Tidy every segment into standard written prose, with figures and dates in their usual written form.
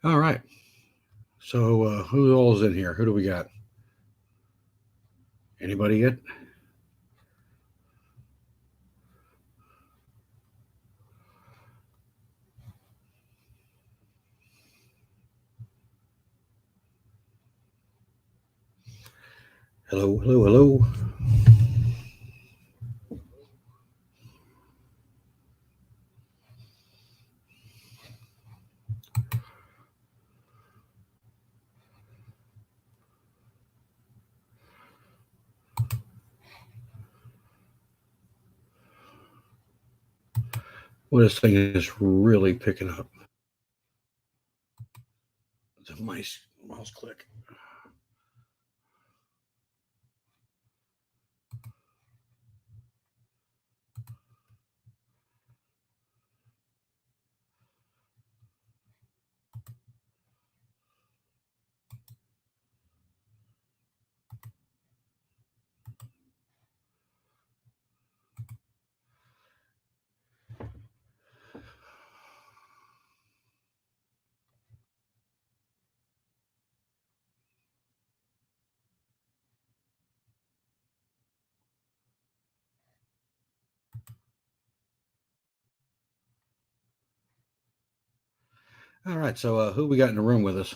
All right. So who all's in here? Who do we got? Anybody yet? Hello, hello, hello. Well, this thing is really picking up. The mouse click. All right. So who we got in the room with us?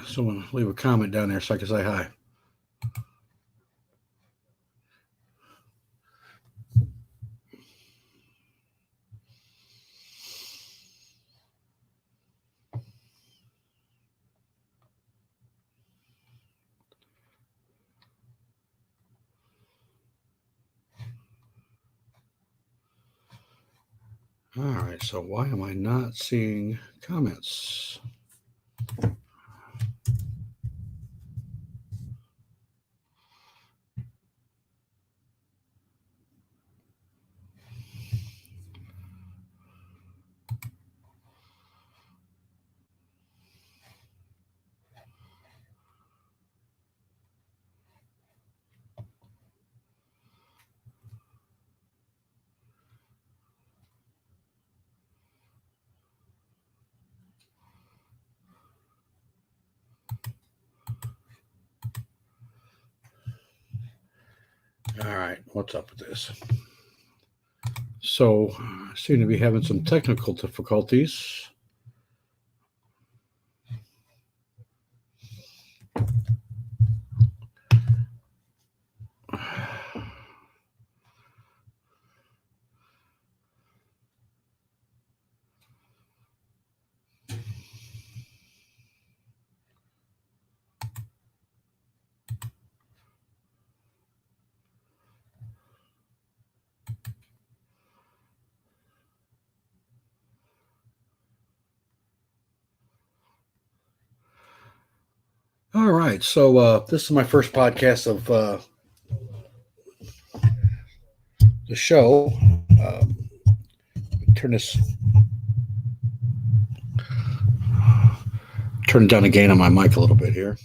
Someone leave a comment down there so I can say hi. All right. So why am I not seeing comments? All right. What's up with this? So I seem to be having some technical difficulties. All right. So this is my first podcast of the show. Turn this, turn down the gain on my mic a little bit here.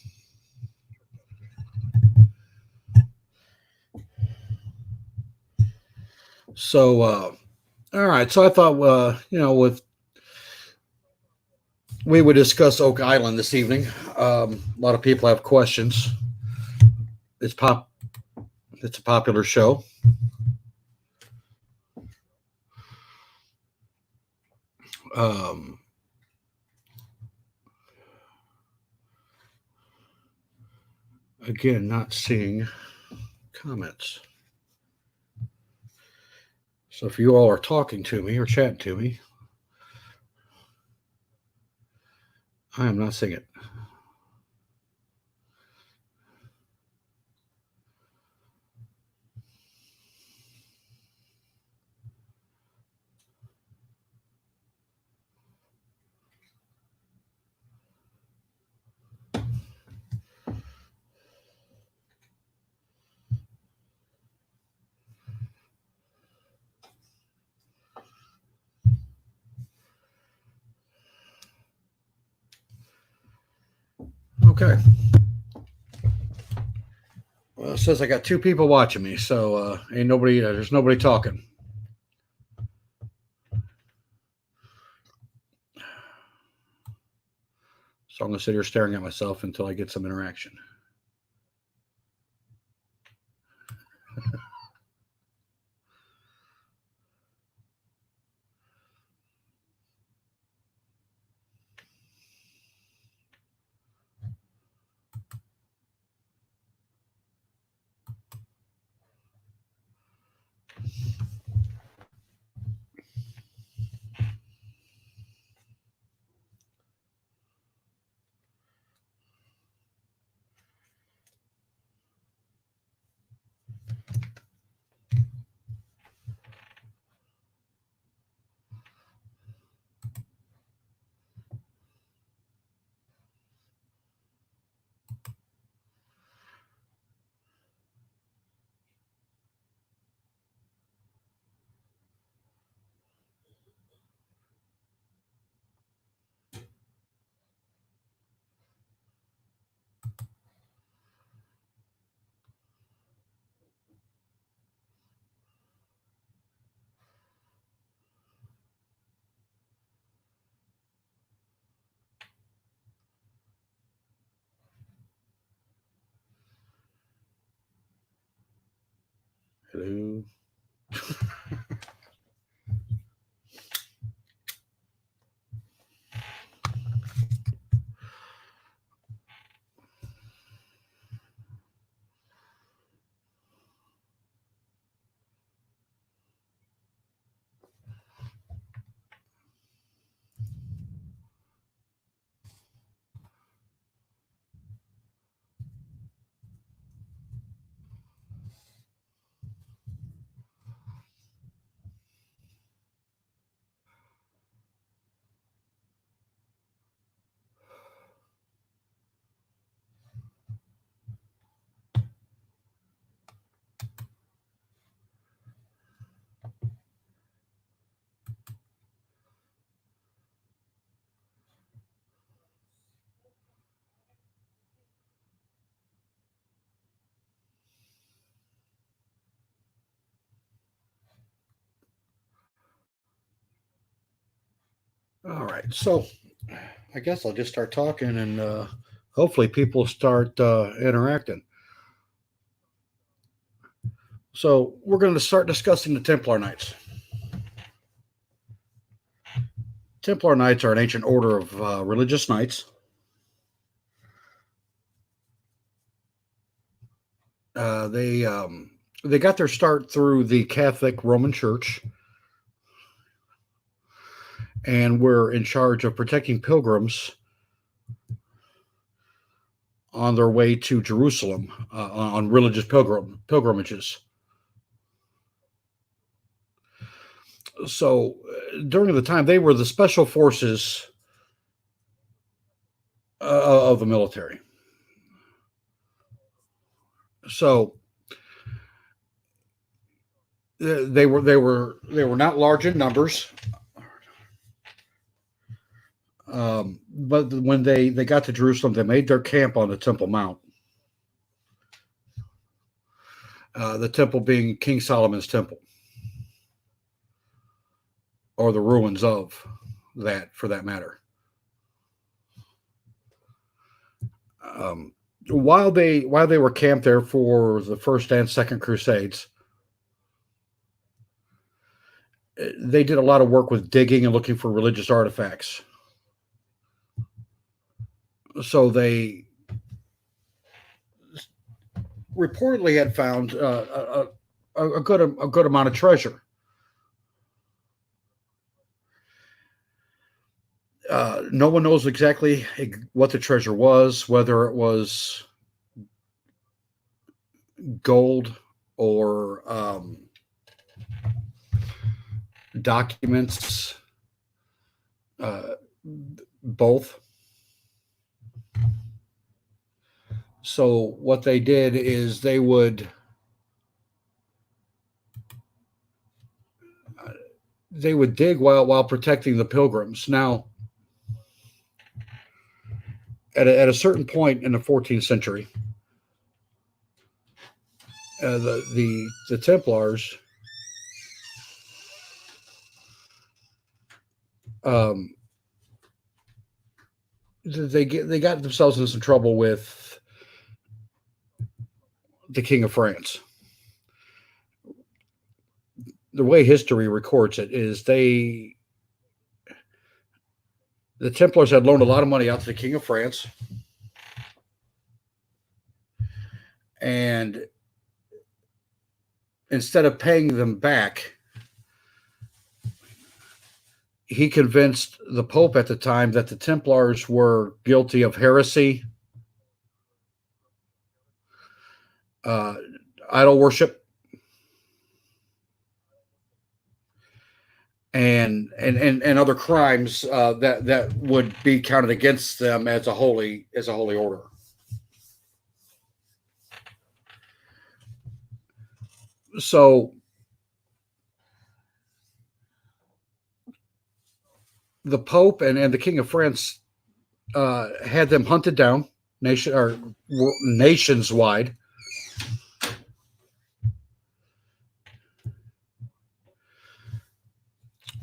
So, all right. So I thought, with we would discuss Oak Island this evening. A lot of people have questions. It's It's a popular show. Um, Again, not seeing comments. So if you all are talking to me or chatting to me, I am not seeing it. Okay. Well, it says I got two people watching me, so ain't nobody. There's nobody talking. So I'm going to sit here staring at myself until I get some interaction. Hello. All right. So I guess I'll just start talking and hopefully people start interacting. So we're going to start discussing the Templar Knights. Templar Knights are an ancient order of religious knights. They got their start through the Catholic Roman Church, and were in charge of protecting pilgrims on their way to Jerusalem on religious pilgrimages. So during the time, they were the special forces of the military. So they were not large in numbers, but when they got to Jerusalem, they made their camp on the Temple Mount. The temple being King Solomon's temple, or the ruins of that, for that matter. While they were camped there for the first and second crusades, they did a lot of work with digging and looking for religious artifacts. So they reportedly had found a good amount of treasure. No one knows exactly what the treasure was, whether it was gold or documents, both. So what they did is they would dig while protecting the pilgrims. Now, at a certain point in the 14th century, the Templars they got themselves in some trouble with the King of France. The way history records it is the Templars had loaned a lot of money out to the King of France, and instead of paying them back, he convinced the Pope at the time that the Templars were guilty of heresy, uh, idol worship, and other crimes that would be counted against them as a holy order. So the Pope and the King of France had them hunted down nations wide.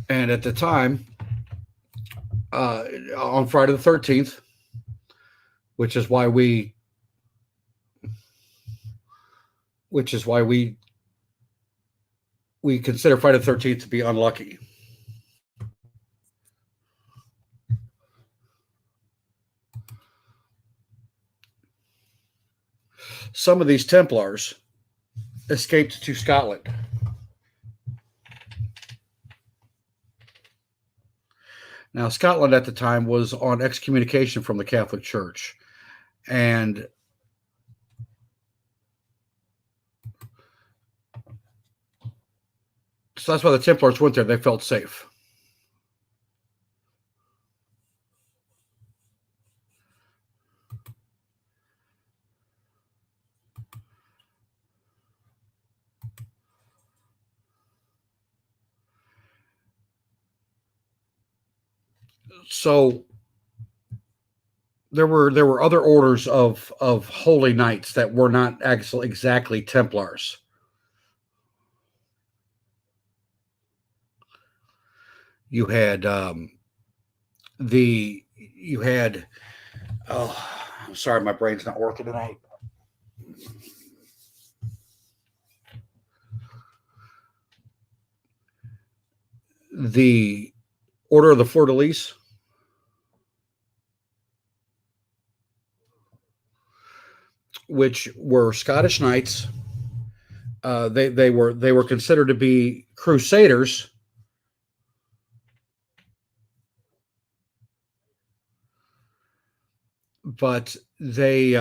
And at the time, on Friday the 13th, which is why we consider Friday the 13th to be unlucky. Some of these Templars escaped to Scotland. Now, Scotland at the time was on excommunication from the Catholic Church, and so that's why the Templars went there. They felt safe. So there were other orders of holy knights that were not actually exactly Templars. You had I'm sorry, my brain's not working tonight. The Order of the Fleur de Lis, which were Scottish knights. They were considered to be crusaders, but they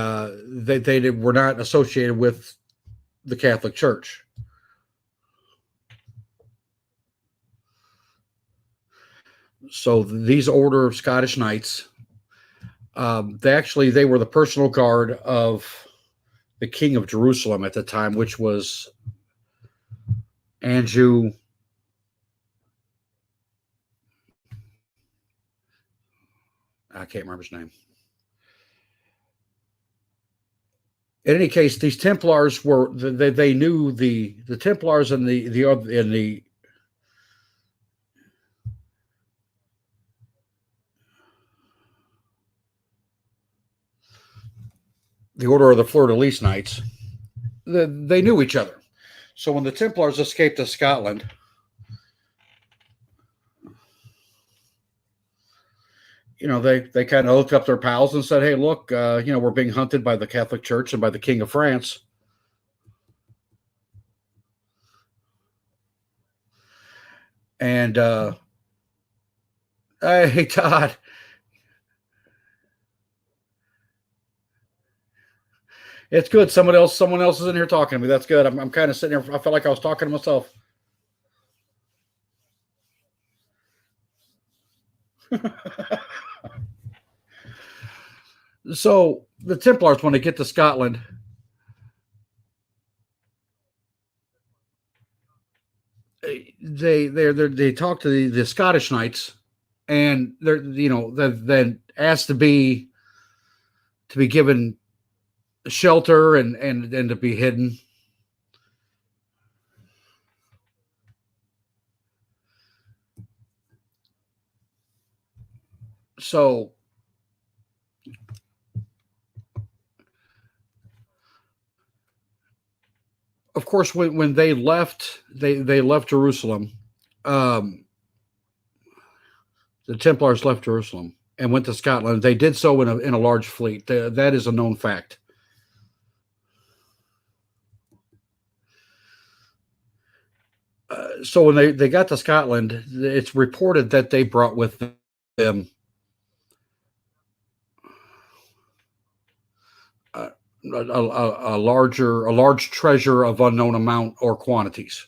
were not associated with the Catholic Church. So these Order of Scottish Knights, they were the personal guard of the King of Jerusalem at the time, which was Andrew. I can't remember his name. In any case, these Templars were they knew the Templars and the Order of the Fleur de Lis Knights. They knew each other. So when the Templars escaped to Scotland, they kind of hooked up their pals and said, "Hey, look, we're being hunted by the Catholic Church and by the King of France. And hey, Todd, it's good. Someone else is in here talking to me. That's good. I'm kind of sitting here. I felt like I was talking to myself." So the Templars, when they get to Scotland, they talk to the Scottish Knights, and they're then asked to be given shelter and to be hidden. So of course, when they left, they left Jerusalem. Um, the Templars left Jerusalem and went to Scotland. They did so in a large fleet. That is a known fact. So when they got to Scotland, it's reported that they brought with them a large treasure of unknown amount or quantities.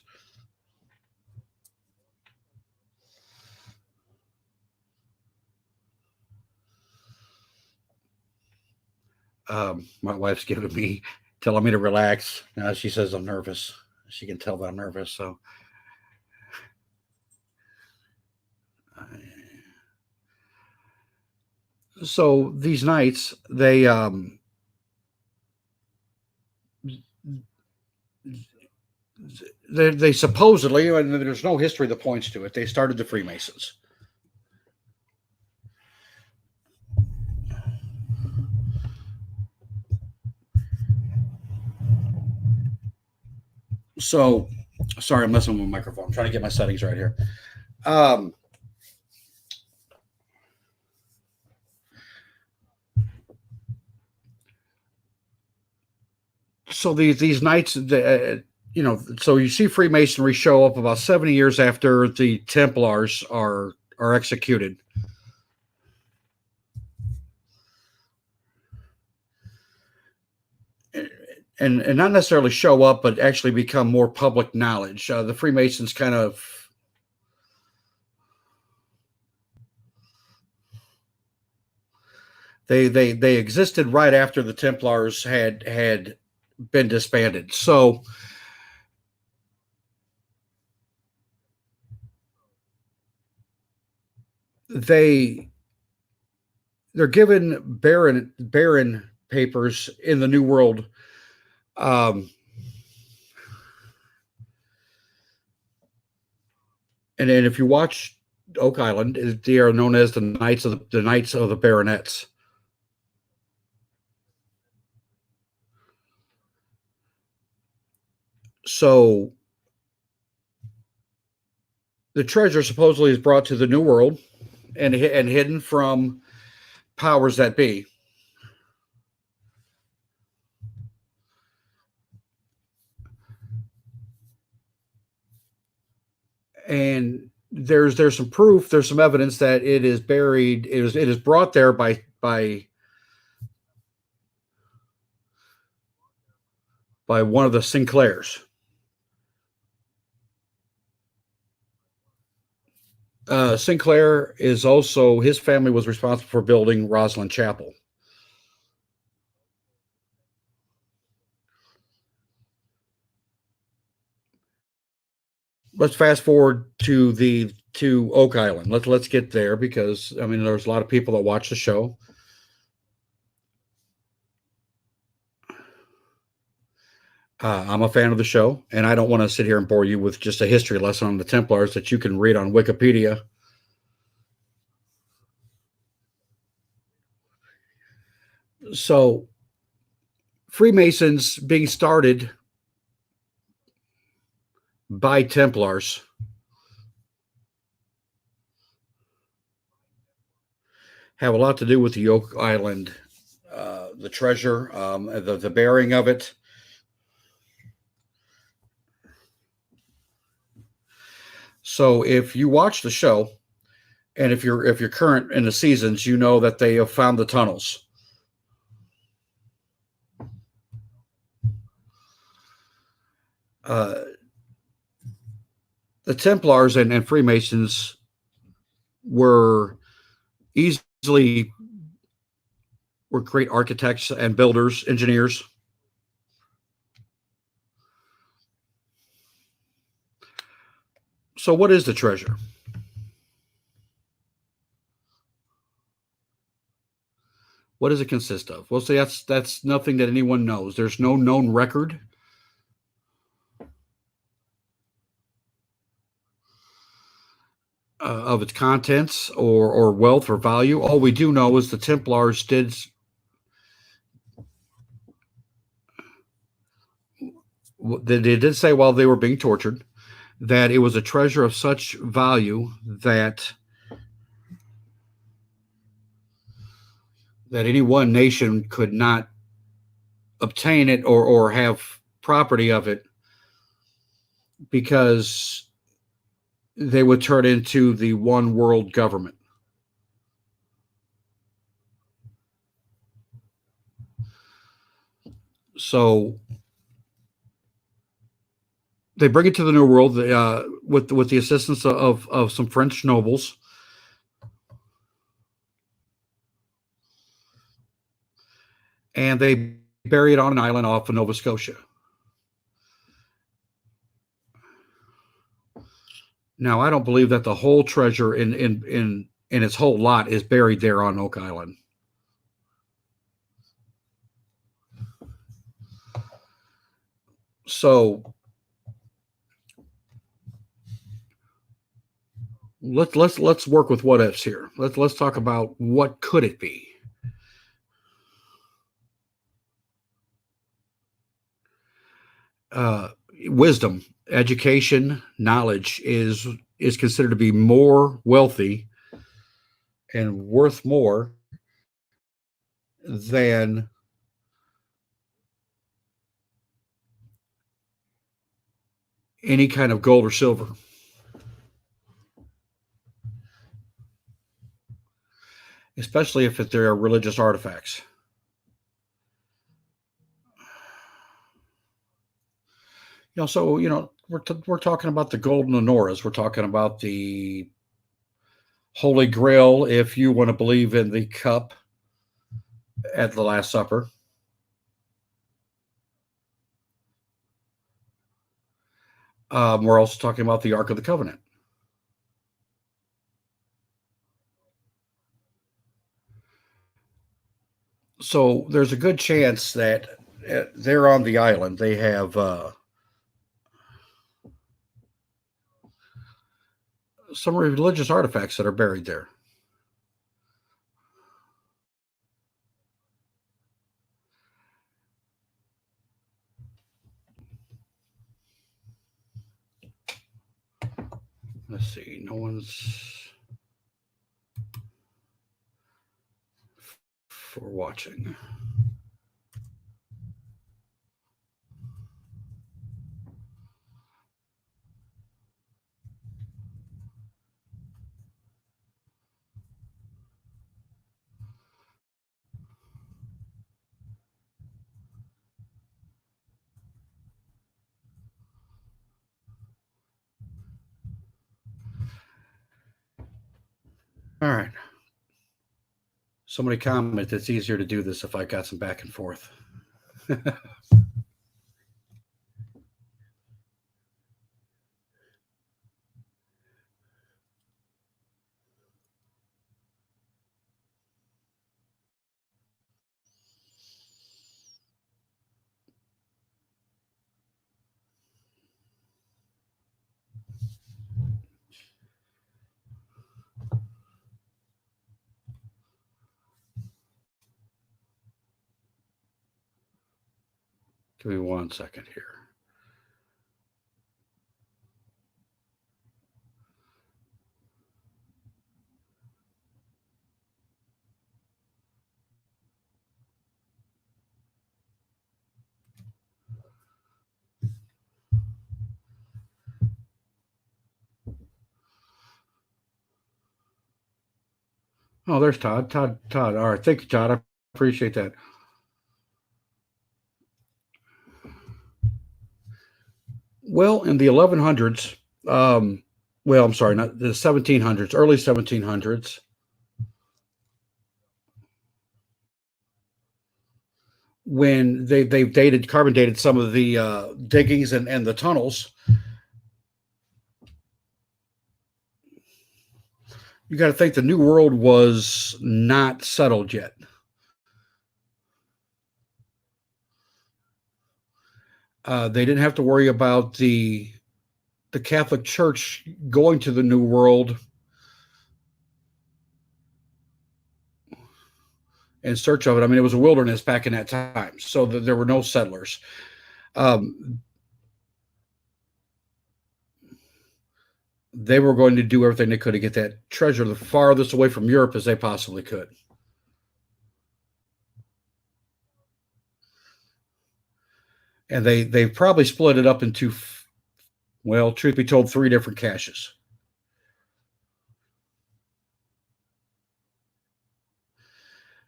My wife's giving me, telling me to relax. Now she says I'm nervous. She can tell that I'm nervous. So these knights, they supposedly, and there's no history that points to it, they started the Freemasons. So, sorry, I'm messing with my microphone. I'm trying to get my settings right here. So these knights, so you see Freemasonry show up about 70 years after the Templars are executed. And not necessarily show up, but actually become more public knowledge. The Freemasons kind of they existed right after the Templars had been disbanded. So they're given Baron papers in the New World. And then if you watch Oak Island, they are known as the Knights of the Baronets. So the treasure supposedly is brought to the New World and hidden from powers that be. And there's some proof, there's some evidence that it is buried. It is brought there by one of the Sinclairs. Sinclair is also, his family was responsible for building Rosslyn Chapel. Let's fast forward to Oak Island. Let's get there, because I mean there's a lot of people that watch the show. I'm a fan of the show, and I don't want to sit here and bore you with just a history lesson on the Templars that you can read on Wikipedia. So, Freemasons being started by Templars have a lot to do with the Oak Island, the treasure, the bearing of it. So if you watch the show, and if you're current in the seasons, you know that they have found the tunnels. The Templars and Freemasons were great architects and builders, engineers. So what is the treasure? What does it consist of? Well, see, that's nothing that anyone knows. There's no known record. Of its contents or wealth or value. All we do know is the Templars they did say while they were being tortured that it was a treasure of such value that any one nation could not obtain it or have property of it, because they would turn into the one world government. So they bring it to the New World with the assistance of some French nobles, and they bury it on an island off of Nova Scotia. Now, I don't believe that the whole treasure in its whole lot is buried there on Oak Island. So let's work with what ifs here. Let's talk about what could it be. Wisdom, education, knowledge is considered to be more wealthy and worth more than any kind of gold or silver. Especially if they're religious artifacts. So we're talking about the golden menorahs. We're talking about the Holy Grail, if you want to believe in the cup at the Last Supper. We're also talking about the Ark of the Covenant. So there's a good chance that they're on the island. They have some religious artifacts that are buried there. Let's see. No one's for watching. All right. Somebody comment it's easier to do this if I got some back and forth. Give me 1 second here. Oh, there's Todd. Todd. All right. Thank you, Todd. I appreciate that. Well, in the 1100s, well, I'm sorry, not the 1700s, early 1700s, when they've carbon dated some of the diggings and the tunnels. You got to think the New World was not settled yet. They didn't have to worry about the Catholic Church going to the New World in search of it. I mean, it was a wilderness back in that time, so there were no settlers. they were going to do everything they could to get that treasure the farthest away from Europe as they possibly could. And they've probably split it up into, well, truth be told, 3 different caches.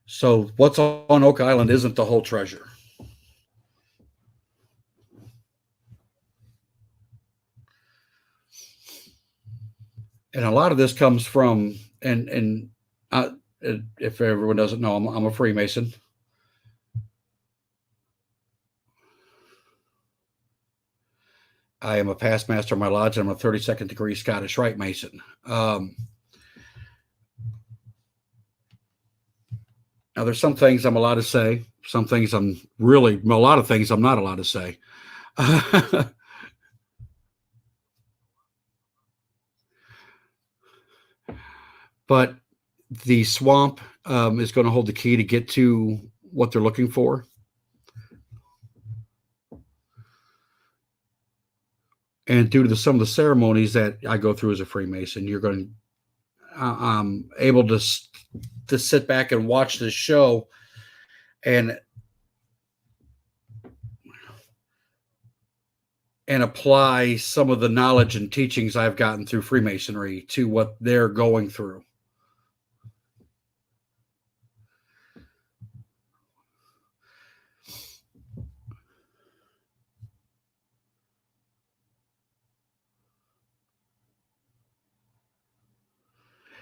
So what's on Oak Island isn't the whole treasure. And a lot of this comes from, and if everyone doesn't know, I'm a Freemason. I am a past master of my lodge. I'm a 32nd degree Scottish Rite Mason. Now, there's some things I'm allowed to say. Some things a lot of things I'm not allowed to say. But the swamp is going to hold the key to get to what they're looking for. And due to some of the ceremonies that I go through as a Freemason, you're going to, I'm able to sit back and watch this show and apply some of the knowledge and teachings I've gotten through Freemasonry to what they're going through.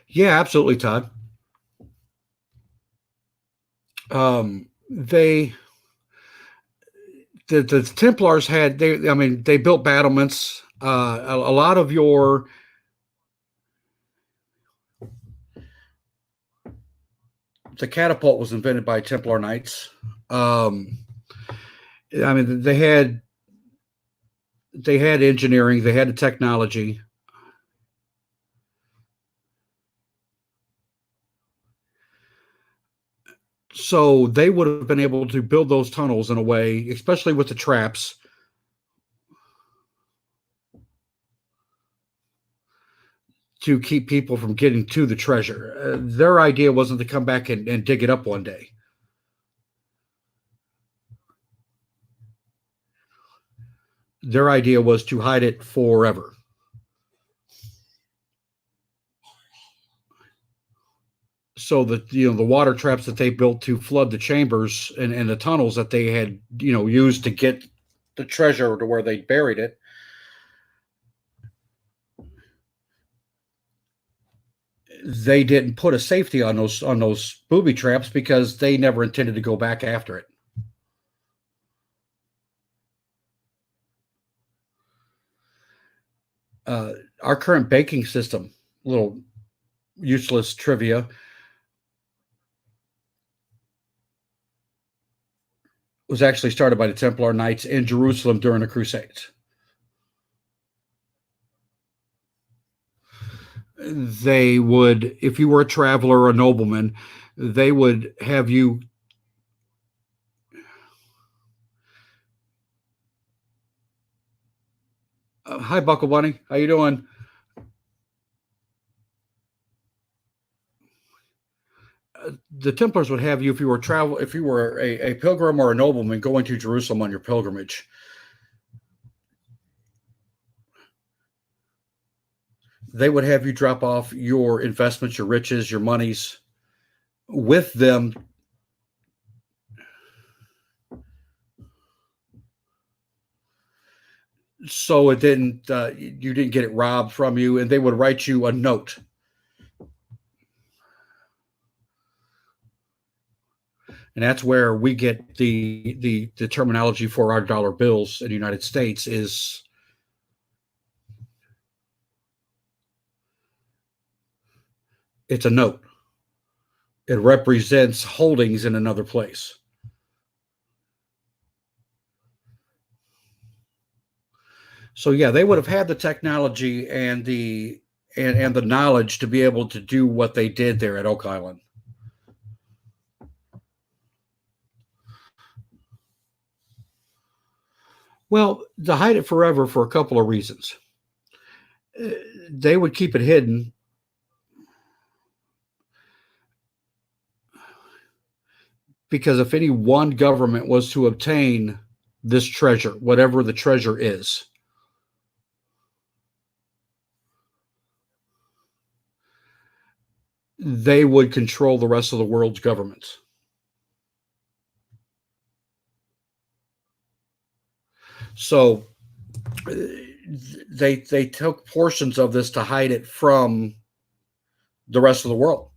Yeah, absolutely, Todd. The Templars had they built battlements. A lot of the catapult was invented by Templar Knights. They had engineering, they had the technology. So they would have been able to build those tunnels in a way, especially with the traps, to keep people from getting to the treasure. Their idea wasn't to come back and dig it up one day. Their idea was to hide it forever. So that the water traps that they built to flood the chambers and the tunnels that they had used to get the treasure to where they buried it, they didn't put a safety on those booby traps because they never intended to go back after it. Our current banking system, little useless trivia, was actually started by the Templar Knights in Jerusalem during the Crusades. They would, if you were a traveler or a nobleman, they would have you. Hi, Buckle Bunny. How you doing? The Templars would have you if you were a pilgrim or a nobleman going to Jerusalem on your pilgrimage. They would have you drop off your investments, your riches, your monies with them. So it didn't, you didn't get it robbed from you, and they would write you a note. And that's where we get the terminology for our dollar bills in the United States is it's a note. It represents holdings in another place. So yeah, they would have had the technology and the knowledge to be able to do what they did there at Oak Island. Well, to hide it forever for a couple of reasons. they would keep it hidden because if any one government was to obtain this treasure, whatever the treasure is, they would control the rest of the world's governments. So they took portions of this to hide it from the rest of the world.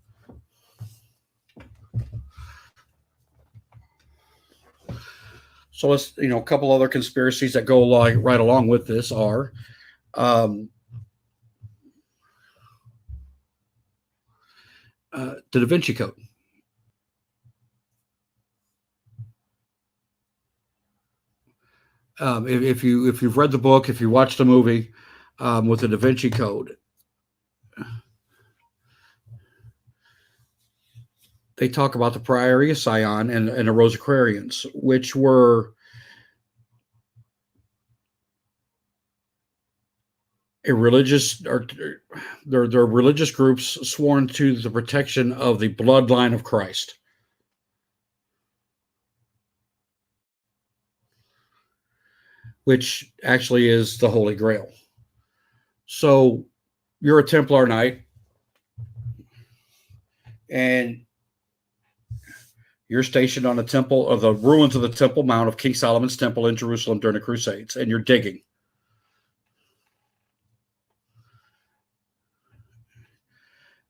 So let's, a couple other conspiracies that go right along with this are the Da Vinci Code. If you've read the book, if you watched the movie with the Da Vinci Code, they talk about the Priory of Sion and the Rosicrucians, which were they're religious groups sworn to the protection of the bloodline of Christ. Which actually is the Holy Grail. So you're a Templar Knight, and you're stationed on the temple of the ruins of the Temple Mount of King Solomon's Temple in Jerusalem during the Crusades, and you're digging.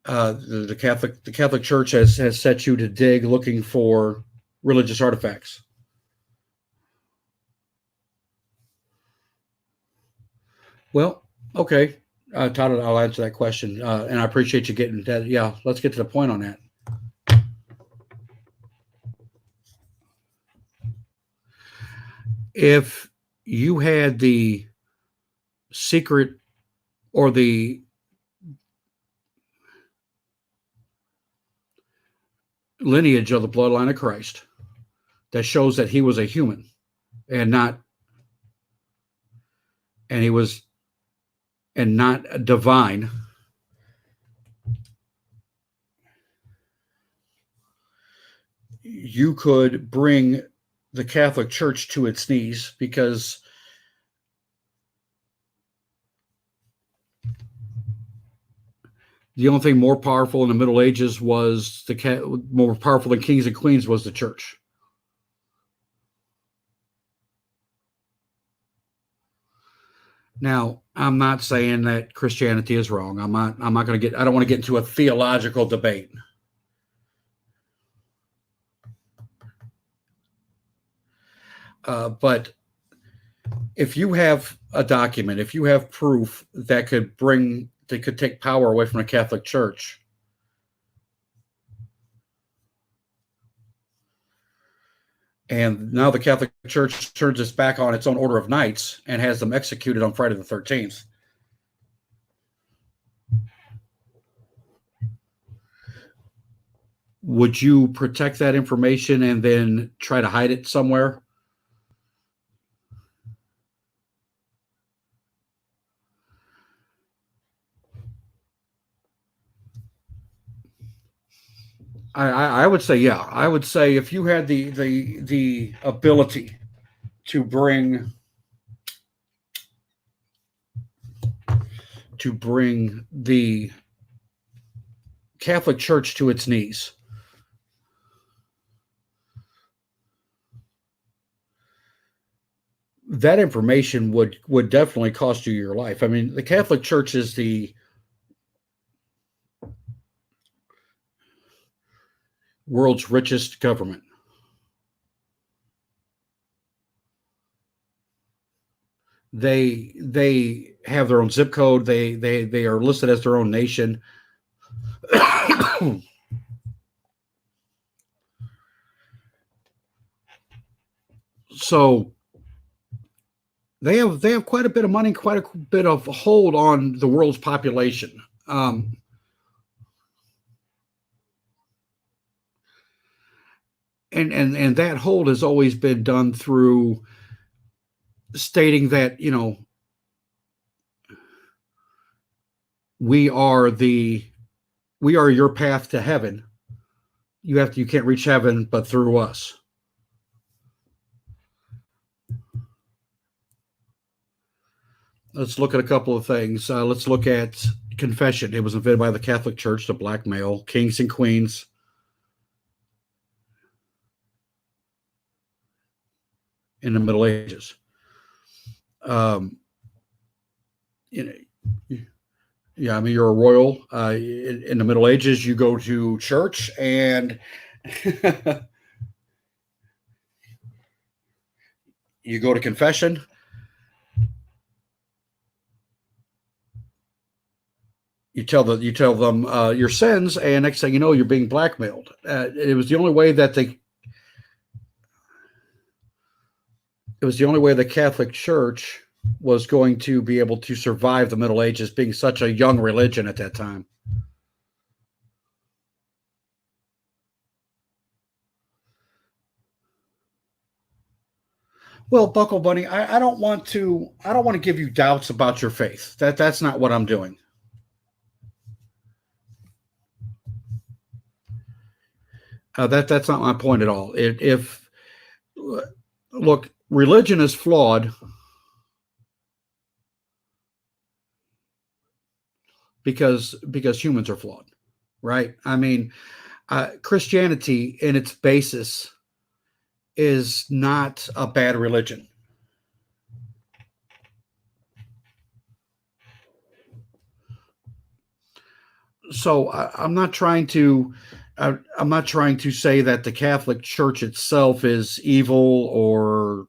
The Catholic Church has set you to dig looking for religious artifacts. Well, okay, Todd, I'll answer that question, and I appreciate you getting that. Yeah, let's get to the point on that. If you had the secret or the lineage of the bloodline of Christ that shows that he was a human and not divine, you could bring the Catholic Church to its knees, because the only thing more powerful in the Middle Ages was more powerful than kings and queens was the church. Now, I'm not saying that Christianity is wrong. I'm not going to I don't want to get into a theological debate. But if you have a document, if you have proof that could take power away from the Catholic Church, and now the Catholic Church turns its back on its own order of knights and has them executed on Friday the 13th. Would you protect that information and then try to hide it somewhere? I would say, yeah. I would say if you had the ability to bring the Catholic Church to its knees, that information would definitely cost you your life. I mean, the Catholic Church is the world's richest government. They have their own zip code. They are listed as their own nation. So they have quite a bit of money, quite a bit of hold on the world's population. And that hold has always been done through stating that, we are your path to heaven. You can't reach heaven but through us. Let's look at a couple of things. Let's look at confession. It was invented by the Catholic Church to blackmail kings and queens in the Middle Ages. Yeah, I mean, you're a royal. In the Middle Ages, you go to church and you go to confession. You tell them your sins, and next thing you know, you're being blackmailed. It was the only way that the Catholic Church was going to be able to survive the Middle Ages, being such a young religion at that time. Well, Buckle Bunny, I don't want to give you doubts about your faith. That's not what I'm doing. That's not my point at all. Look, religion is flawed because humans are flawed, right? I mean, Christianity in its basis is not a bad religion. So I'm not trying to say that the Catholic Church itself is evil or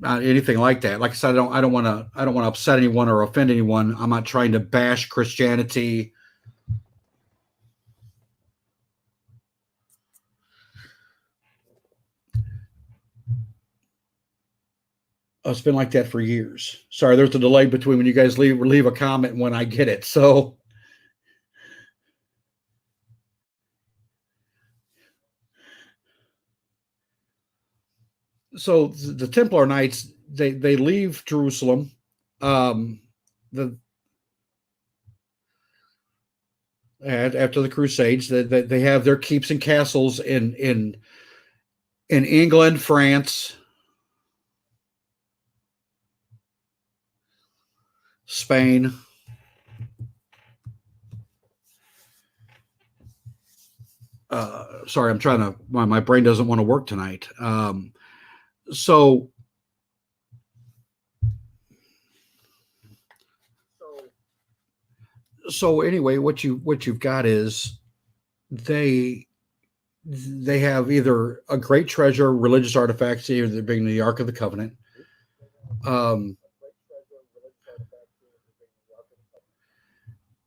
anything like that. Like I said, I don't want to upset anyone or offend anyone. I'm not trying to bash Christianity. It's been like that for years. Sorry, there's a delay between when you guys leave a comment and when I get it. So the Templar Knights, they leave Jerusalem. After the Crusades, they have their keeps and castles in England, France, Spain. Sorry, I'm trying to. My brain doesn't want to work tonight. So anyway, what you've got is they have either a great treasure, religious artifacts, either being the Ark of the Covenant,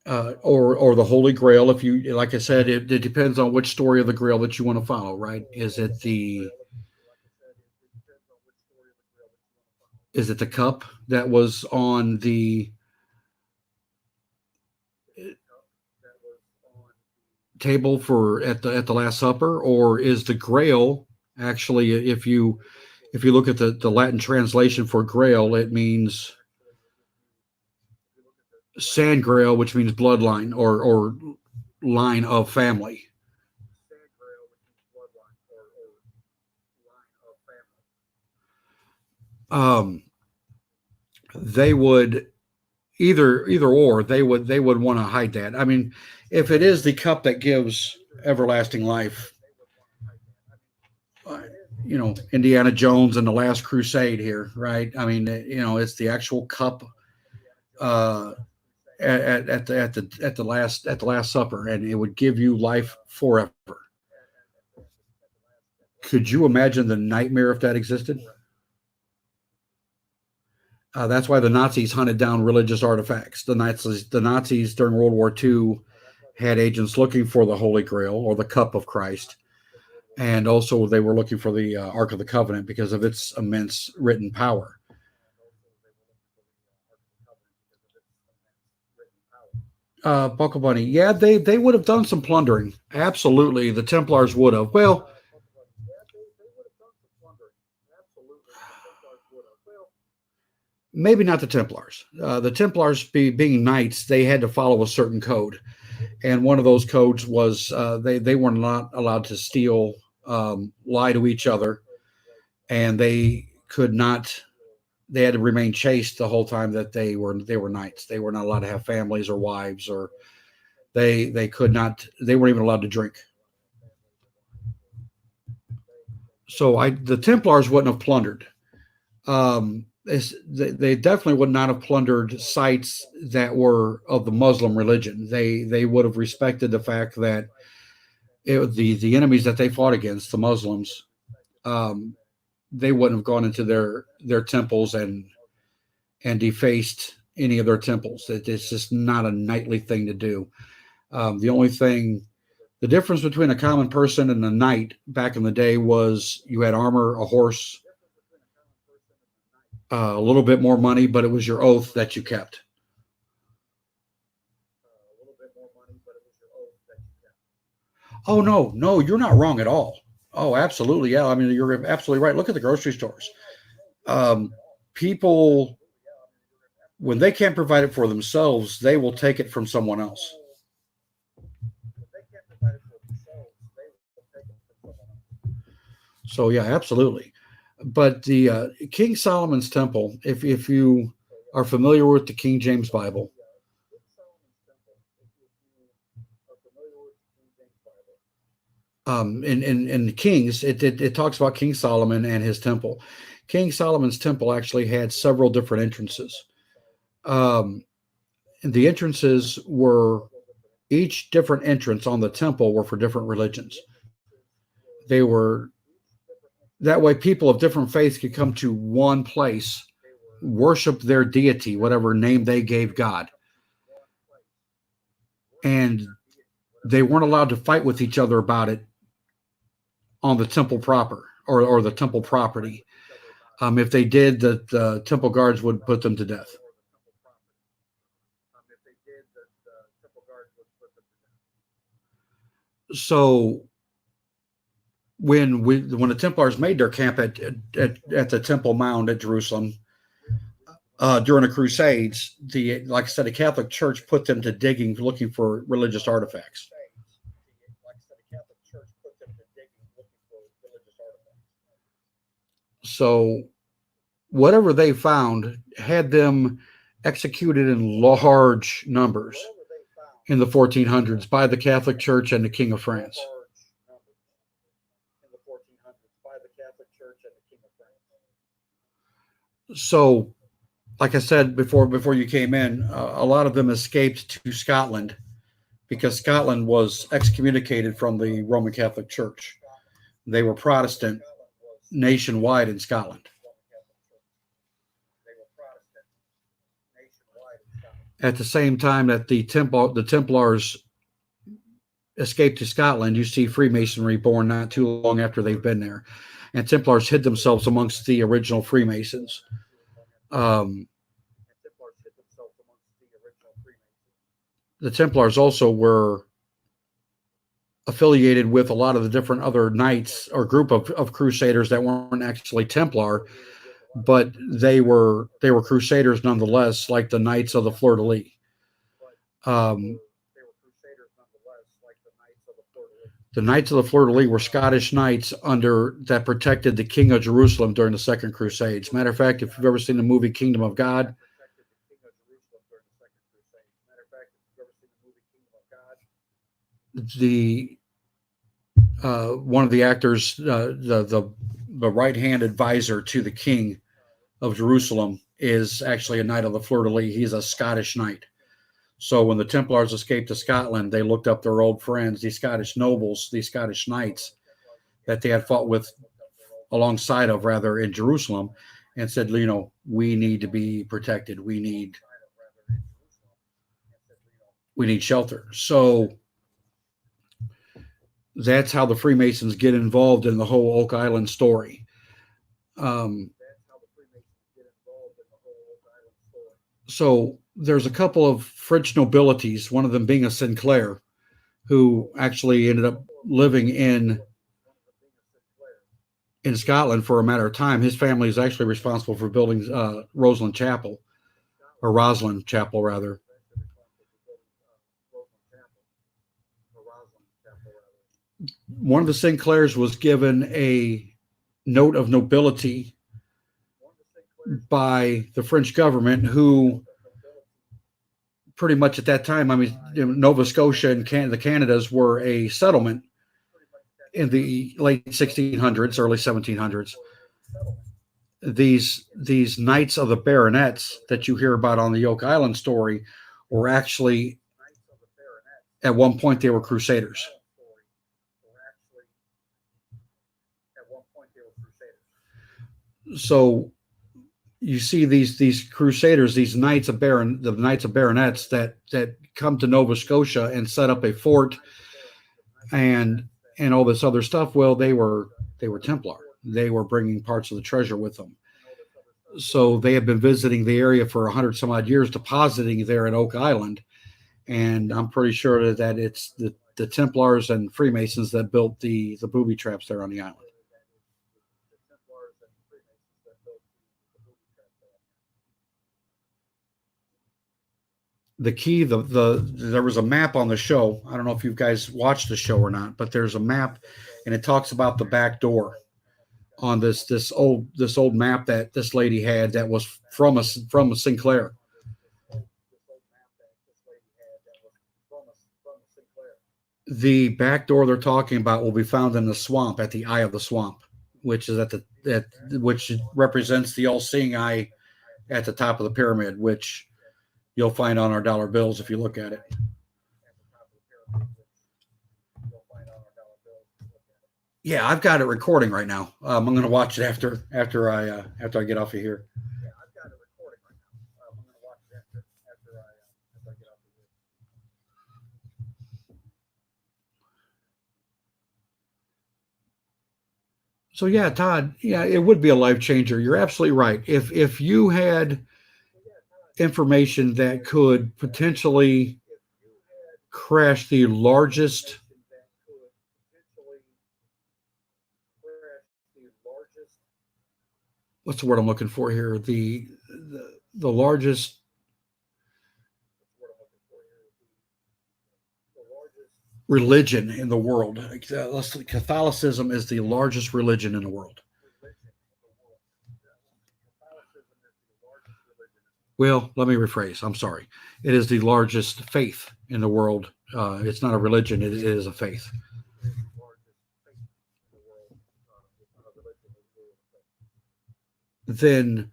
or the Holy Grail. If you, like I said, it depends on which story of the Grail that you want to follow, right? Is it the cup that was on the table at the Last Supper, or is the Grail actually, if you look at the Latin translation for Grail, it means San Grail, which means bloodline or line of family. They would either or they would want to hide that. I mean, if it is the cup that gives everlasting life, Indiana Jones and the Last Crusade here, right? I mean, it's the actual cup at the Last Supper, and it would give you life forever. Could you imagine the nightmare if that existed? That's why the Nazis hunted down religious artifacts. The Nazis during World War II had agents looking for the Holy Grail or the Cup of Christ. And also they were looking for the Ark of the Covenant because of its immense written power. Buckle Bunny, yeah, they would have done some plundering. Absolutely, the Templars would have. Well, maybe not the Templars. The Templars, being knights, they had to follow a certain code, and one of those codes was they were not allowed to steal, lie to each other, and they could not. They had to remain chaste the whole time that they were knights. They were not allowed to have families or wives, or they could not. They weren't even allowed to drink. So the Templars wouldn't have plundered. They definitely would not have plundered sites that were of the Muslim religion. They would have respected the fact that the enemies that they fought against, the Muslims, they wouldn't have gone into their temples and defaced any of their temples. It's just not a knightly thing to do. The difference between a common person and a knight back in the day was you had armor, a horse, a little bit more money, but it was your oath that you kept. Oh, no, you're not wrong at all. Oh, absolutely. Yeah. I mean, you're absolutely right. Look at the grocery stores. People, when they can't provide it for themselves, they will take it from someone else. So, yeah, absolutely. But the King Solomon's Temple, if you are familiar with the King James Bible, in Kings, it talks about King Solomon and his temple. King Solomon's temple actually had several different entrances. And the entrances were, each different entrance on the temple were for different religions. They were, that way people of different faiths could come to one place, worship their deity, whatever name they gave God. And they weren't allowed to fight with each other about it on the temple proper, or the temple property. If they did, the temple guards would put them to death. So when the Templars made their camp at the Temple Mound at Jerusalem during the Crusades, like I said, the Catholic Church put them to digging, looking for religious artifacts. So whatever they found had them executed in large numbers in the 1400s by the Catholic Church and the King of France. So, like I said before you came in, a lot of them escaped to Scotland because Scotland was excommunicated from the Roman Catholic Church. They were Protestant nationwide in Scotland. At the same time that the Templars escaped to Scotland, you see Freemasonry born not too long after they've been there. And Templars hid themselves amongst the original Freemasons. The Templars also were affiliated with a lot of the different other knights or group of crusaders that weren't actually Templar, but they were crusaders nonetheless, like the Knights of the Fleur-de-Lis. The Knights of the Fleur-de-Lis were Scottish knights that protected the King of Jerusalem during the Second Crusades. Matter of fact, if you've ever seen the movie Kingdom of God, the one of the actors, the right-hand advisor to the King of Jerusalem, is actually a Knight of the Fleur-de-Lis. He's a Scottish knight. So when the Templars escaped to Scotland, they looked up their old friends, these Scottish nobles, these Scottish knights that they had fought with alongside of, rather, in Jerusalem, and said, we need to be protected. We need shelter. So that's how the Freemasons get involved in the whole Oak Island story. So there's a couple of French nobilities, one of them being a Sinclair, who actually ended up living in in Scotland for a matter of time. His family is actually responsible for building Rosslyn Chapel, or Roslyn Chapel, rather. One of the Sinclairs was given a note of nobility by the French government, who pretty much at that time, I mean, Nova Scotia and the Canadas were a settlement in the late 1600s, early 1700s. These knights of the baronets that you hear about on the Oak Island story were actually, at one point, they were crusaders. So you see these crusaders, these knights of the knights of baronets that come to Nova Scotia and set up a fort and all this other stuff. Well, they were Templar. They were bringing parts of the treasure with them. So they have been visiting the area for 100 some odd years, depositing there at Oak Island. And I'm pretty sure that it's the Templars and Freemasons that built the booby traps there on the island. The key, there was a map on the show. I don't know if you guys watched the show or not, but there's a map, and it talks about the back door on this old map that this lady had that was from a Sinclair. The back door they're talking about will be found in the swamp, at the eye of the swamp, which is which represents the all-seeing eye at the top of the pyramid, which you'll find on our dollar bills if you look at it. Yeah, I've got it recording right now. I'm going to watch it after I get off of here. So yeah, Todd, yeah, it would be a life changer. You're absolutely right. If you had information that could potentially crash the largest what's the word I'm looking for here? The largest religion in the world. Catholicism is the largest religion in the world. Well, let me rephrase. I'm sorry. It is the largest faith in the world. It's not a religion. It is a faith. Then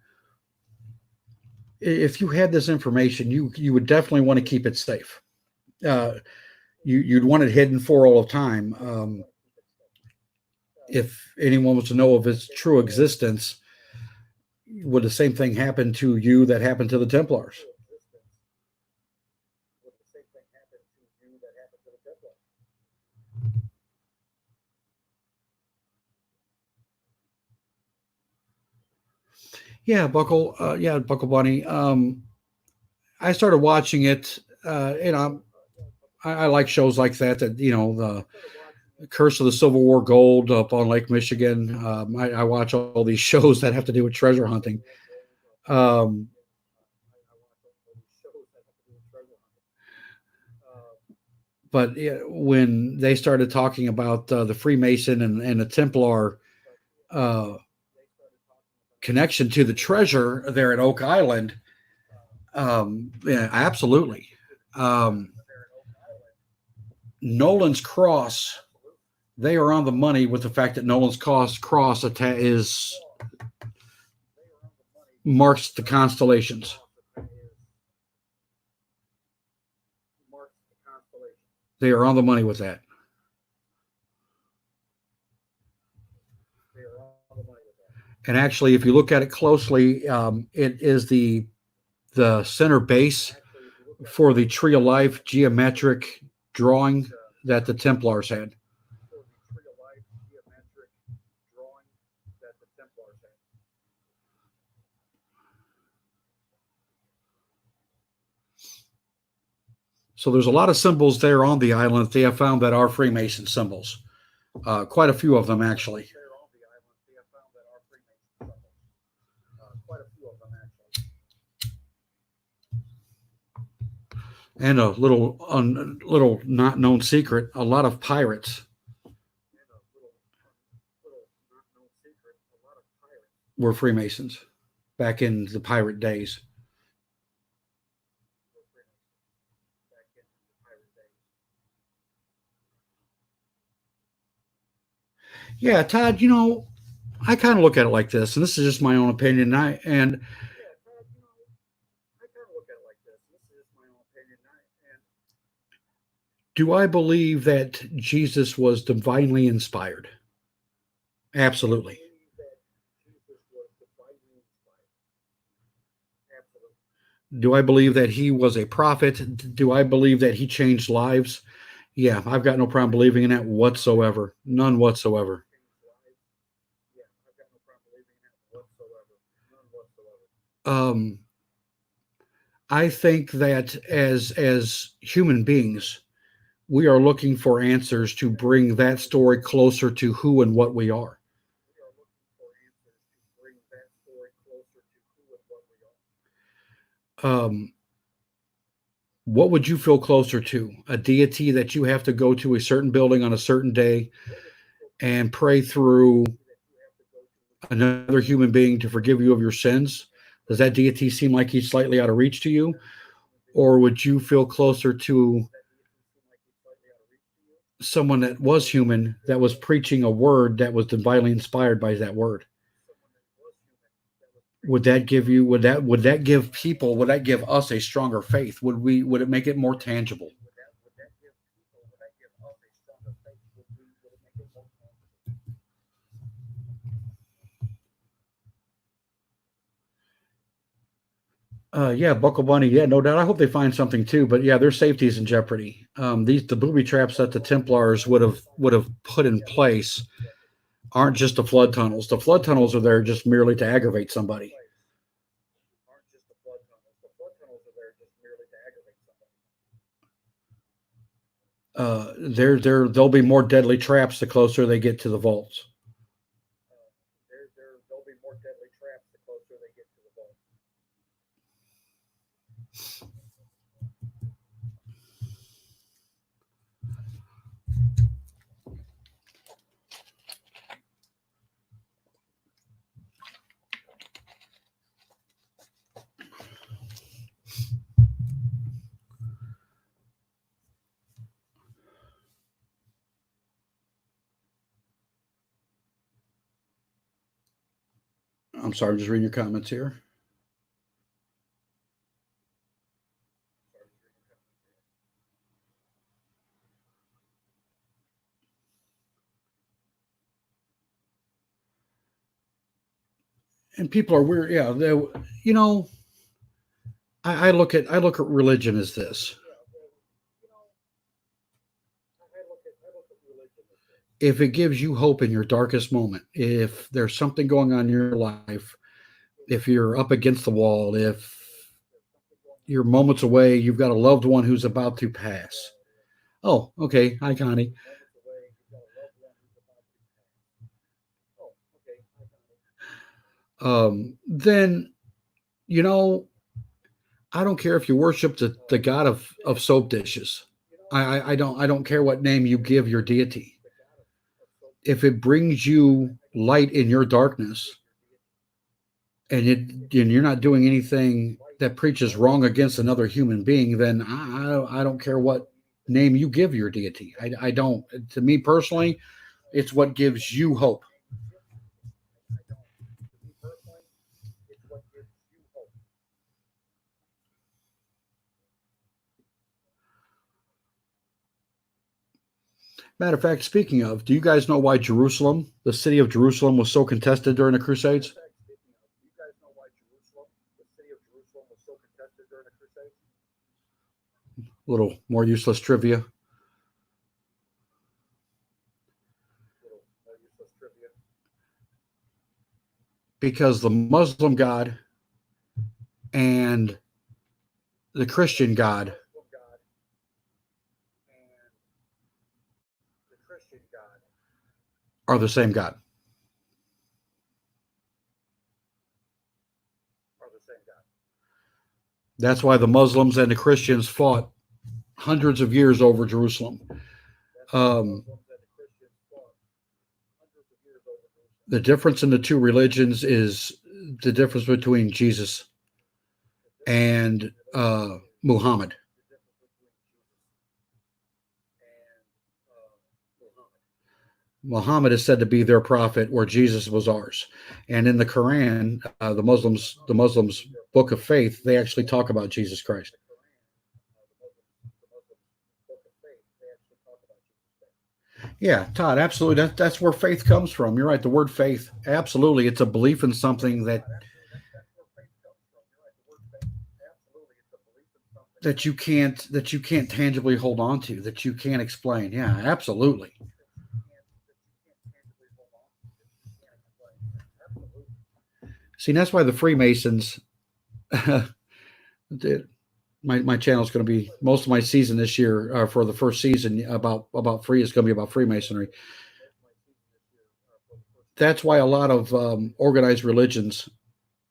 if you had this information, you would definitely want to keep it safe. You'd want it hidden for all of time. If anyone was to know of its true existence, would the same thing happen to you that happened to the Templars? Yeah, Buckle. Yeah, Buckle Bunny. I started watching it. I like shows like that. The Curse of the Civil War Gold up on Lake Michigan. I watch all these shows that have to do with treasure hunting. But when they started talking about the Freemason and the Templar connection to the treasure there at Oak Island, yeah, absolutely. Nolan's Cross, they are on the money with the fact that Nolan's Cross marks the constellations. They are on the money with that. And actually, if you look at it closely, it is the center base for the Tree of Life geometric drawing that the Templars had. So there's a lot of symbols there on the island that they have found that are Freemason symbols. Quite a few of them, actually. And a little not known secret, a lot of pirates were Freemasons back in the pirate days. Yeah, Todd, I kind of look at it like this, and this is just my own opinion. And do I believe that Jesus was divinely inspired? Absolutely. Do I believe that he was a prophet? Do I believe that he changed lives? Yeah, I've got no problem believing in that whatsoever. None whatsoever. Um, I think that as human beings, we are looking for answers to bring that story closer to who and what we are. Um, what would you feel closer to? A deity that you have to go to a certain building on a certain day and pray through another human being to forgive you of your sins? Does that deity seem like he's slightly out of reach to you? Or would you feel closer to someone that was human, that was preaching a word that was divinely inspired by that word? Would that give you would that give people, would that give us a stronger faith? Would it make it more tangible? Yeah, Buckle Bunny. Yeah, no doubt. I hope they find something too. But yeah, their safety is in jeopardy. The booby traps that the Templars would have put in place aren't just the flood tunnels. The flood tunnels are there just merely to aggravate somebody. There'll be more deadly traps the closer they get to the vaults. I'm sorry, I'm just reading your comments here. And people are weird. Yeah, you know, I look at religion as this. If it gives you hope in your darkest moment, if there's something going on in your life, if you're up against the wall, if you're moments away, you've got a loved one who's about to pass. Oh, okay. Hi, Connie. Then you know, I don't care if you worship the god of soap dishes. I don't care what name you give your deity. If it brings you light in your darkness, and you're not doing anything that preaches wrong against another human being, then I don't care what name you give your deity. I don't. To me personally, it's what gives you hope. Matter of fact, speaking of, do you guys know why Jerusalem, the city of Jerusalem, was so contested during the Crusades? A little more useless trivia. Because the Muslim God and the Christian God are the same God. That's why the Muslims and the Christians fought hundreds of years over Jerusalem. Um, the difference in the two religions is the difference between Jesus and Muhammad. Muhammad is said to be their prophet, where Jesus was ours. And in the Quran, the Muslims book of faith, they actually talk about Jesus Christ. Yeah, Todd, absolutely. That's where faith comes from. You're right. The word faith, absolutely, it's a belief in something that you can't tangibly hold on to, that you can't explain. Yeah, absolutely. See, that's why the Freemasons. My channel is going to be most of my season this year for the first season about free is going to be about Freemasonry. That's why a lot of organized religions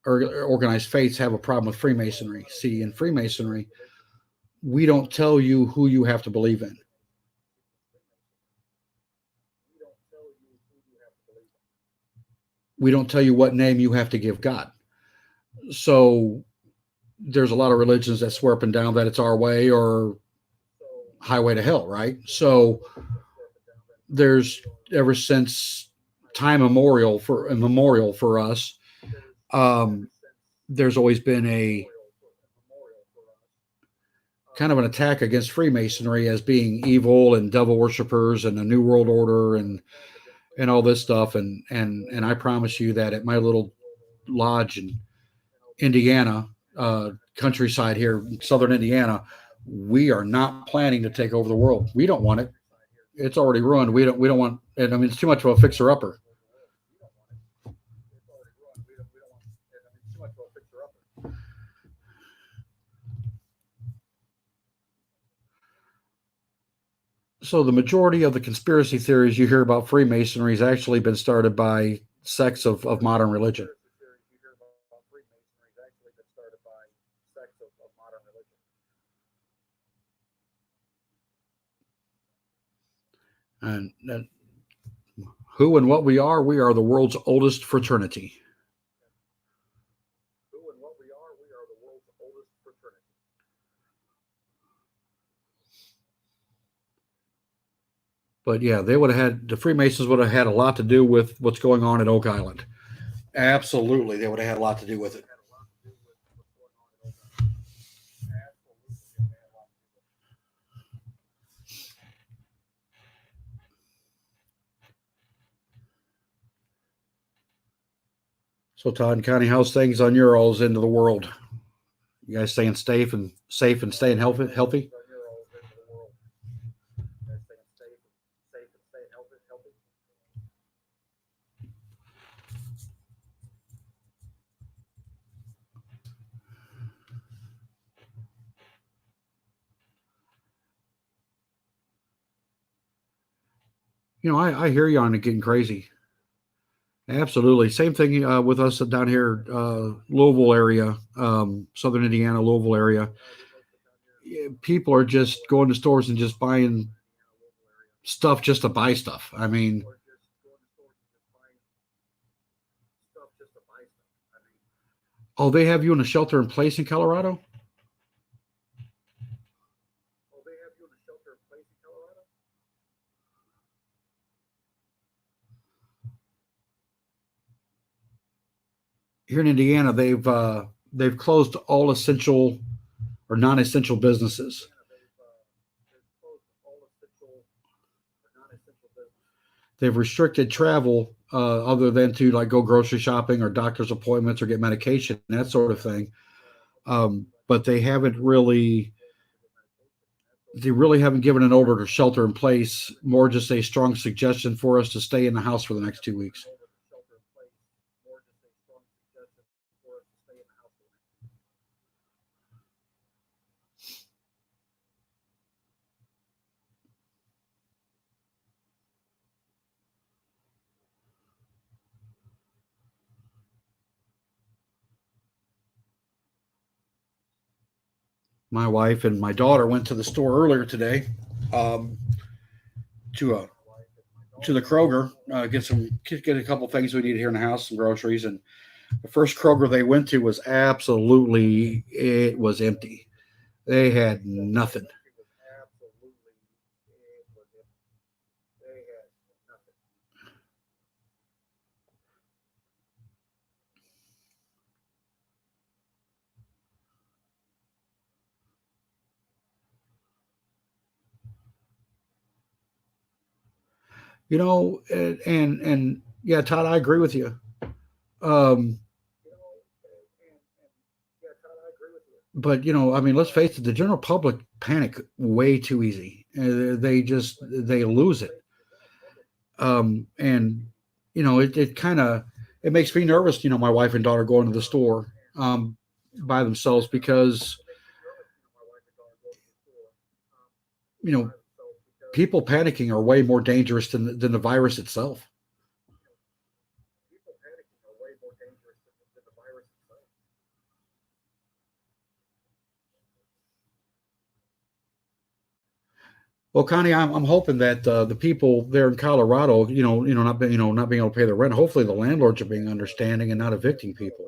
or organized faiths have a problem with Freemasonry. See, in Freemasonry, we don't tell you who you have to believe in. We don't tell you what name you have to give God. So there's a lot of religions that swear up and down that it's our way or highway to hell, right? So there's ever since time immemorial for us, um, there's always been a kind of an attack against Freemasonry as being evil and devil worshippers and a new world order and all this stuff. And I promise you that at my little lodge in Indiana, countryside here, in southern Indiana, we are not planning to take over the world. We don't want it. It's already ruined. We don't want. And I mean, it's too much of a fixer upper. So the majority of the conspiracy theories you hear about Freemasonry has actually been started by sects of modern religion. And who and what we are the world's oldest fraternity. But yeah, they would have had the Freemasons would have had a lot to do with what's going on at Oak Island. Absolutely, they would have had a lot to do with it. So Todd and Connie, how's things on your all's end of the world? You guys staying safe and staying healthy? I hear you on it getting crazy. Absolutely. Same thing with us down here, Louisville area, Southern Indiana, Louisville area. Yeah, people are just going to stores and just buying stuff just to buy stuff. I mean, oh, they have you in a shelter in place in Colorado? Here in Indiana, they've closed all essential or non-essential businesses. They've restricted travel other than to like go grocery shopping or doctor's appointments or get medication, that sort of thing. But they really haven't given an order to shelter in place. More just a strong suggestion for us to stay in the house for the next 2 weeks. My wife and my daughter went to the store earlier today, um, to a to the Kroger, get a couple things we need here in the house, some groceries. And the first Kroger they went to was absolutely, it was empty. They had nothing. And yeah, Todd, I agree with you. Um, but I mean, let's face it, the general public panic way too easy. They lose it. And it kind of, it makes me nervous. My wife and daughter going to the store, by themselves, because you know people panicking are way more dangerous than the virus itself. Well, Connie, I'm hoping that the people there in Colorado, not being able to pay their rent. Hopefully, the landlords are being understanding and not evicting people.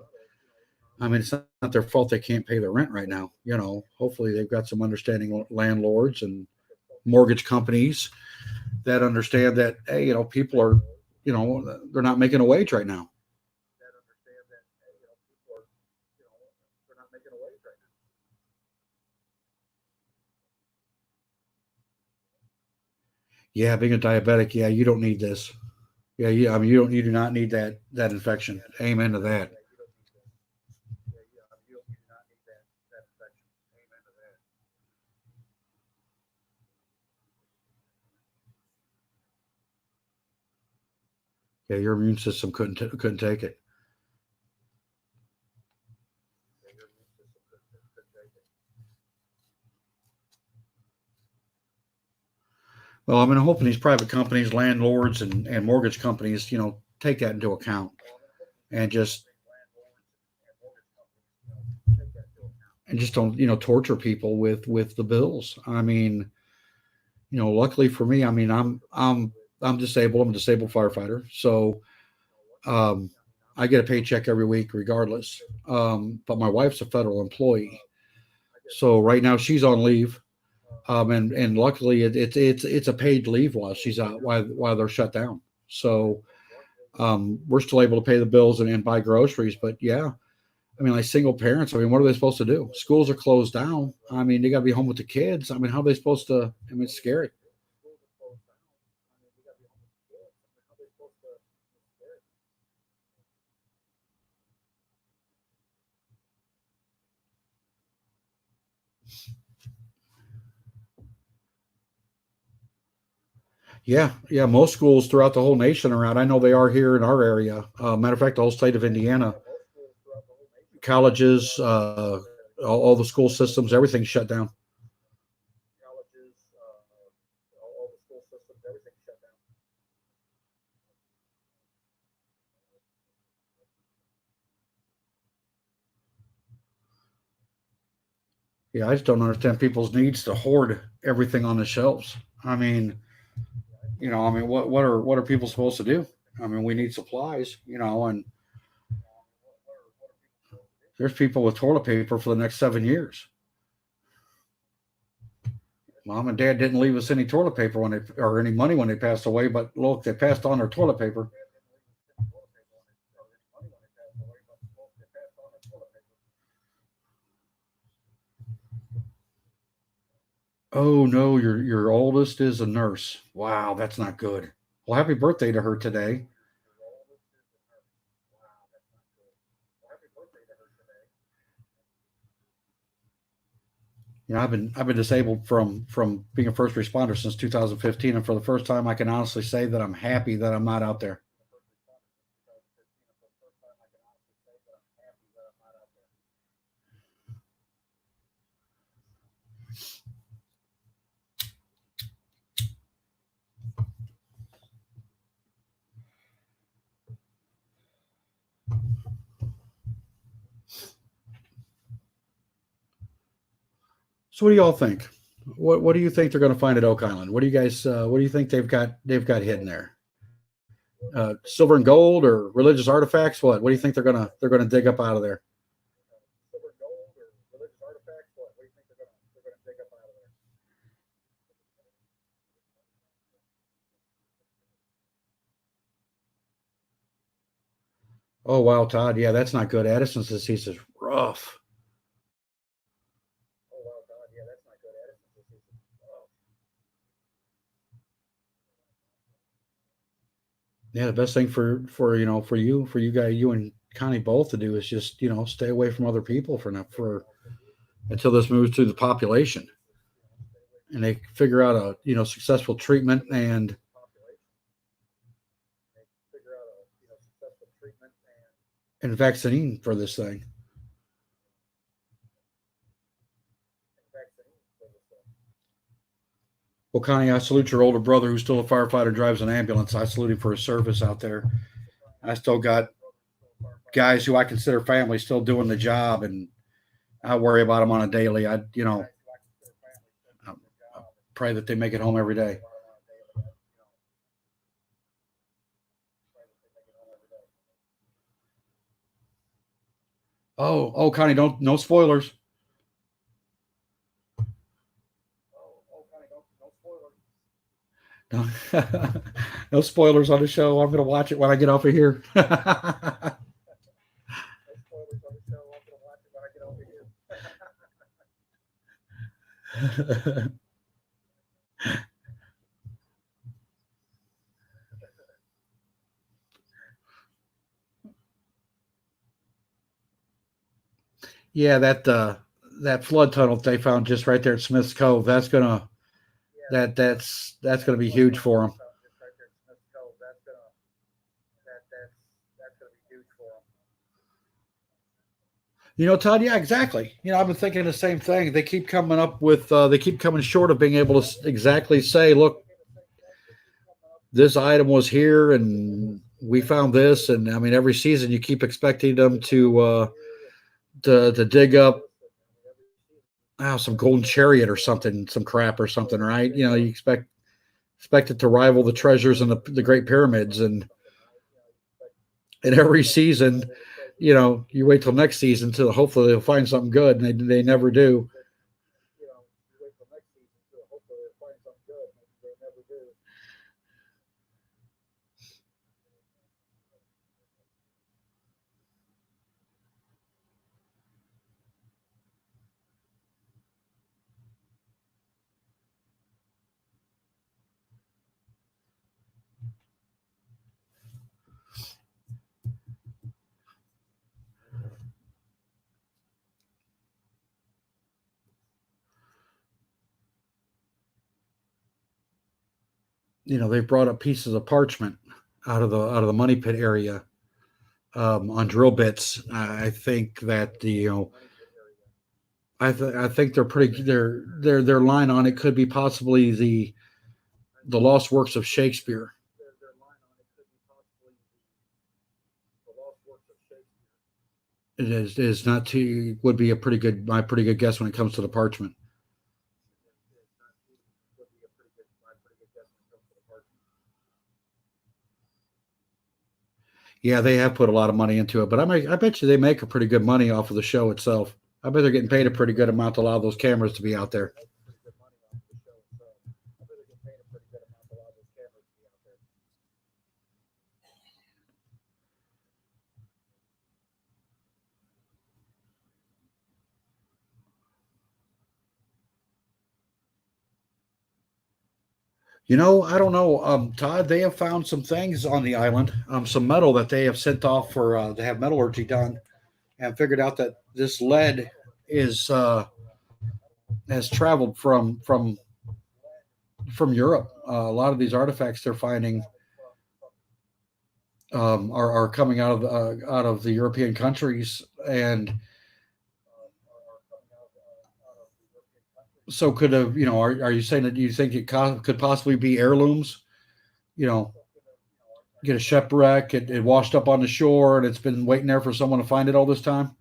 I mean, it's not their fault they can't pay their rent right now. Hopefully they've got some understanding landlords and mortgage companies that understand that, hey, people are, they're not making a wage right now. Yeah, being a diabetic, yeah, you don't need this. Yeah, I mean, you do not need that infection. Amen to that. Yeah, your immune system couldn't take it. Well, I mean, I'm hoping these private companies, landlords, and mortgage companies, take that into account and just don't, torture people with the bills. I mean, luckily for me, I mean, I'm disabled. I'm a disabled firefighter, so um, I get a paycheck every week regardless. But my wife's a federal employee, so right now she's on leave. And luckily it's a paid leave while she's out, while they're shut down. So we're still able to pay the bills and buy groceries. But yeah, I mean, like single parents, I mean, what are they supposed to do? Schools are closed down. I mean, they got to be home with the kids. I mean, how are they supposed to? I mean, it's scary. Yeah, yeah. Most schools throughout the whole nation are out. I know they are here in our area. Matter of fact, the whole state of Indiana, colleges, all the school systems, everything's shut down. Yeah, I just don't understand people's needs to hoard everything on the shelves. I mean, I mean, what are people supposed to do? I mean, we need supplies, and there's people with toilet paper for the next 7 years. Mom and dad didn't leave us any toilet paper or any money when they passed away, but look, they passed on their toilet paper. Oh no, your oldest is a nurse. Wow, that's not good. Well, happy birthday to her today. I've been disabled from being a first responder since 2015, and for the first time, I can honestly say that I'm happy that I'm not out there. So what do y'all think? What do you think they're going to find at Oak Island? What do you guys what do you think they've got hidden there? Silver and gold or religious artifacts? What do you think they're gonna dig up out of there? Oh wow, Todd. Yeah, that's not good. Addison's disease is rough. Yeah, the best thing for you and Connie both to do is just stay away from other people for now for until this moves to the population and they figure out a successful treatment and vaccine for this thing. Well, Connie, I salute your older brother who's still a firefighter, drives an ambulance. I salute him for his service out there. I still got guys who I consider family still doing the job, and I worry about them on a daily. I pray that they make it home every day. Oh, Connie, don't no spoilers. No, no spoilers on the show. I'm going to watch it when I get off of here. Yeah, that flood tunnel they found just right there at Smith's Cove. That's gonna be huge for them. Todd. Yeah, exactly. I've been thinking the same thing. They keep coming short of being able to exactly say, look, this item was here, and we found this. And I mean, every season you keep expecting them to dig up some golden chariot or something, some crap or something, right? You expect it to rival the treasures in the Great Pyramids, and in every season, you wait till next season to hopefully they'll find something good, and they never do. They've brought up pieces of parchment out of the money pit area on drill bits. I think that I think they're pretty their line on it could be possibly the lost works of Shakespeare. It is not too would be a pretty good guess when it comes to the parchment. Yeah, they have put a lot of money into it, but I bet you they make a pretty good money off of the show itself. I bet they're getting paid a pretty good amount to allow those cameras to be out there. I don't know, Todd. They have found some things on the island, some metal that they have sent off for to have metallurgy done, and figured out that this lead is has traveled from Europe. A lot of these artifacts they're finding are coming out of the European countries, and so could have are you saying that you think could possibly be heirlooms? You know, get a shipwreck, it washed up on the shore, and it's been waiting there for someone to find it all this time.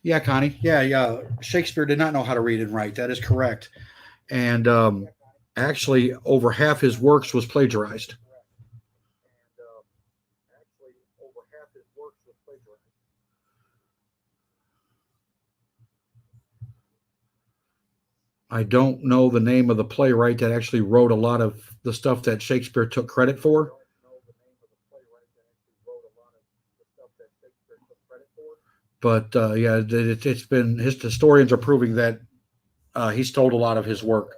Yeah, Connie. Yeah, yeah. Shakespeare did not know how to read and write. That is correct. And actually, over half his works was plagiarized. I don't know the name of the playwright that actually wrote a lot of the stuff that Shakespeare took credit for, but yeah, it's been his historians are proving that he stole a lot of his work.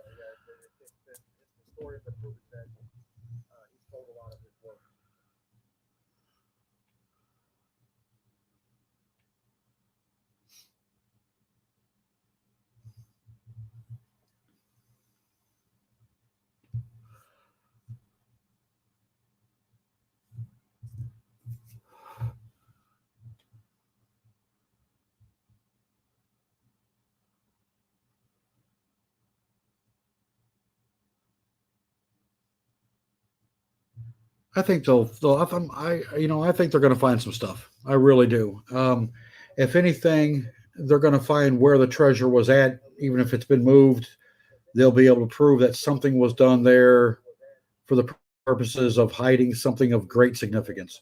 I think I think they're going to find some stuff. I really do. If anything, they're going to find where the treasure was at, even if it's been moved. They'll be able to prove that something was done there for the purposes of hiding something of great significance.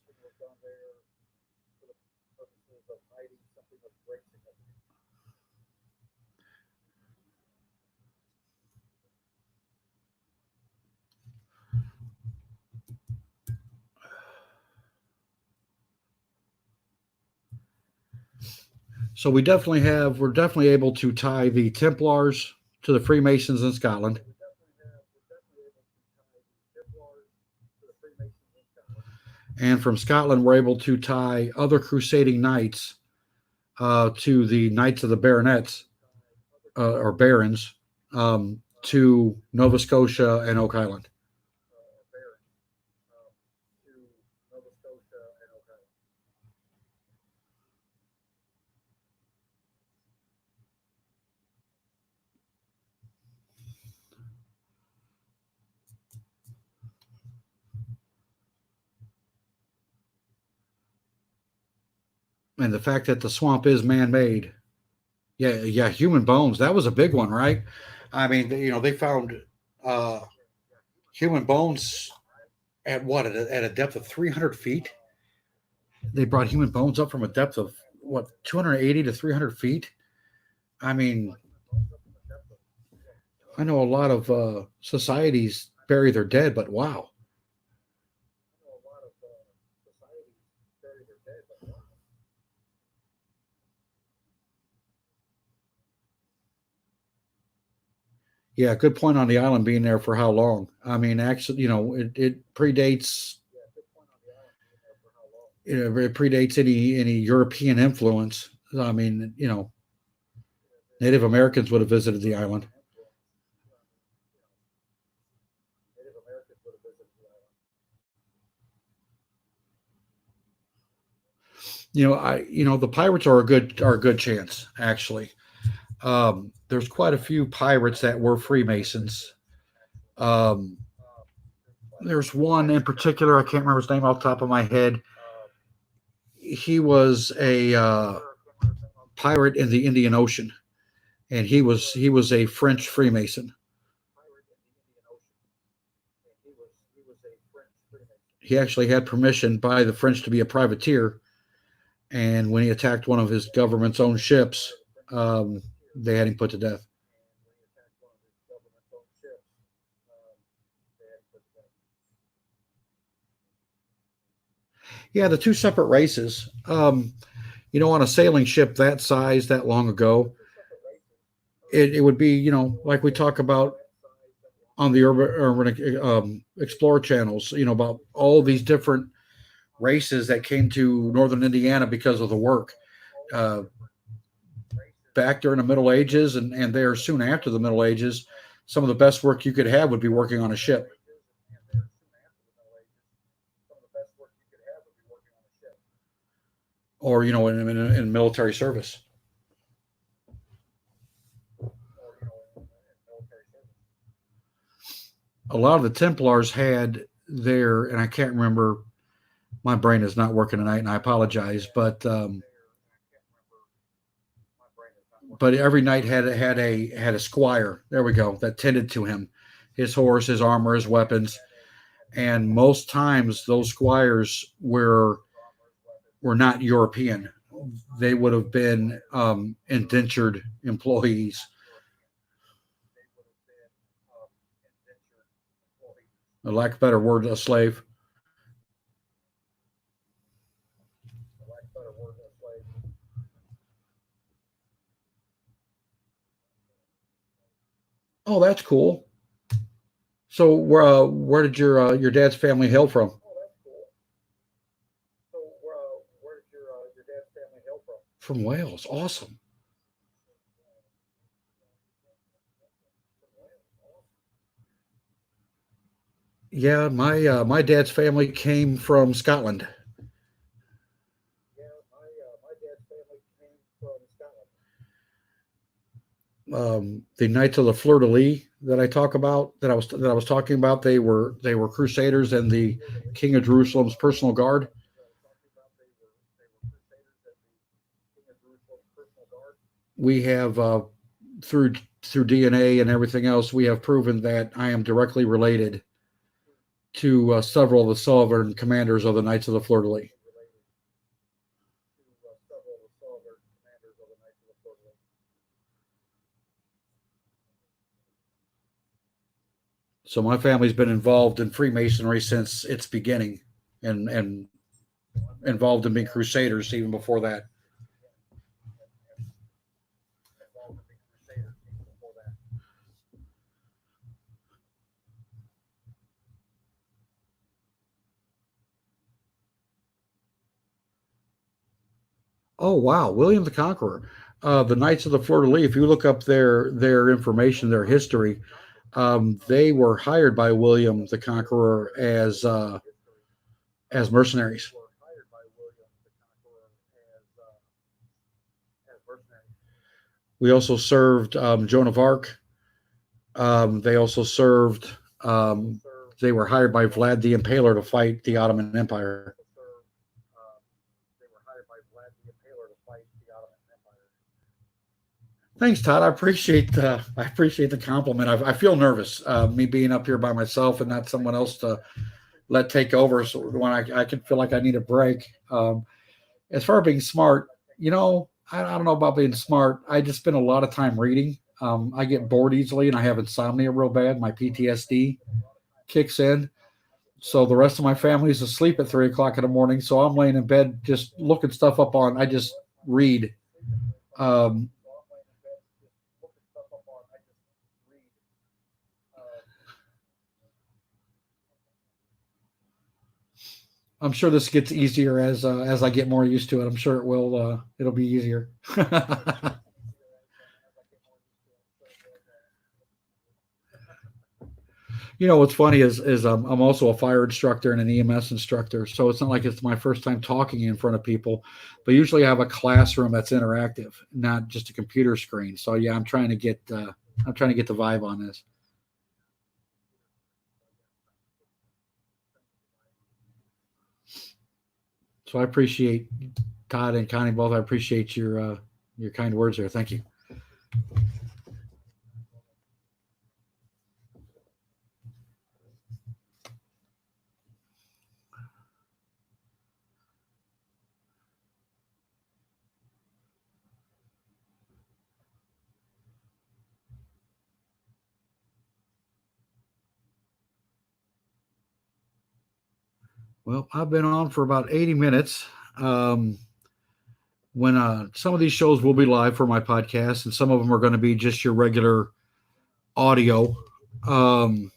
So we're definitely able to tie the Templars to the Freemasons in Scotland, and from Scotland we're able to tie other crusading knights to the Knights of the Baronets or Barons to Nova Scotia and Oak Island. And the fact that the swamp is man-made, yeah, yeah, human bones. That was a big one, right? I mean, they found uh, human bones at what at a depth of 300 feet. They brought human bones up from a depth of what 280 to 300 feet. I mean, I know a lot of societies bury their dead, but wow. Yeah, good point on the island being there for how long. I mean, actually, it predates it predates any European influence. I mean, Native Americans would have visited the island. The pirates are a good chance actually. There's quite a few pirates that were Freemasons. Um, there's one in particular I can't remember his name off the top of my head. He was a pirate in the Indian Ocean, and he was a French Freemason. He actually had permission by the French to be a privateer, and when he attacked one of his government's own ships, um, they had him put to death. Yeah, the two separate races. On a sailing ship that size that long ago, it would be like we talk about on the urban explorer channels. About all these different races that came to northern Indiana because of the work. Uh, Back during the Middle Ages and there soon after the Middle Ages, some of the best work you could have would be working on a ship or in military service. A lot of the Templars had their, and I can't remember. My brain is not working tonight, and I apologize. But but every knight had a squire. There we go, that tended to him, his horse, his armor, his weapons, and most times those squires were not European. They would have been indentured employees. A lack of a better word, a slave. Oh, that's cool. So, where did your dad's family hail from? From Wales. Awesome. Yeah, my dad's family came from Scotland. The Knights of the Fleur de Lis that I talk about, that I was talking about, they were Crusaders and the King of Jerusalem's personal guard. We have through through DNA and everything else, we have proven that I am directly related to several of the sovereign commanders of the Knights of the Fleur de Lis. So my family's been involved in Freemasonry since its beginning, and involved in being Crusaders even before that. Oh wow, William the Conqueror, the Knights of the Fleur de Lis. If you look up their information, their history, they were hired by William the Conqueror as mercenaries. We also served Joan of Arc. They also served. Um, they were hired by Vlad the Impaler to fight the Ottoman Empire. Thanks, Todd. I appreciate the compliment. I feel nervous, me being up here by myself and not someone else to let take over. So when I can feel like I need a break. As far as being smart, I don't know about being smart. I just spend a lot of time reading. I get bored easily, and I have insomnia real bad. My PTSD kicks in. So the rest of my family is asleep at 3 o'clock in the morning. So I'm laying in bed just looking stuff up on. I just read. Um, I'm sure this gets easier as I get more used to it. I'm sure it will. It'll be easier. What's funny is I'm also a fire instructor and an EMS instructor, so it's not like it's my first time talking in front of people, but usually I have a classroom that's interactive, not just a computer screen. So yeah, I'm trying to get the vibe on this. So I appreciate Todd and Connie both. I appreciate your kind words there. Thank you. Well, I've been on for about 80 minutes. Um, when some of these shows will be live for my podcast, and some of them are going to be just your regular audio. Um,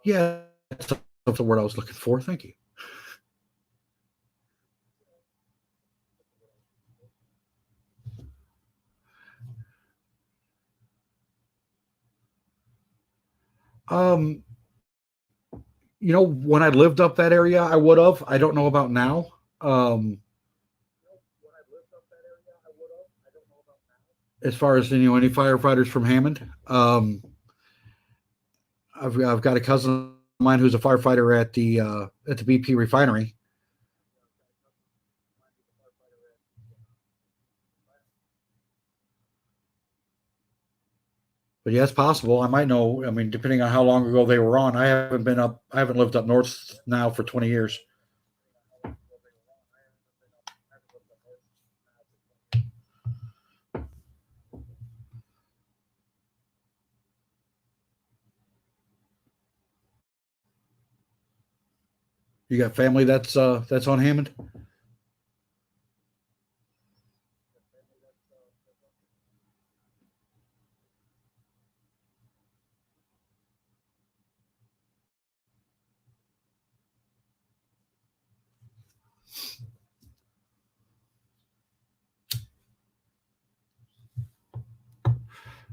yeah, that's the word I was looking for. Thank you. Um, when I lived up that area, I would have. I don't know about now. Um, as far as any firefighters from Hammond, I've got a cousin of mine who's a firefighter at the BP refinery. But yeah, it's possible. I might know. I mean, depending on how long ago they were on. I haven't been up. I haven't lived up north now for 20 years. You got family that's on Hammond?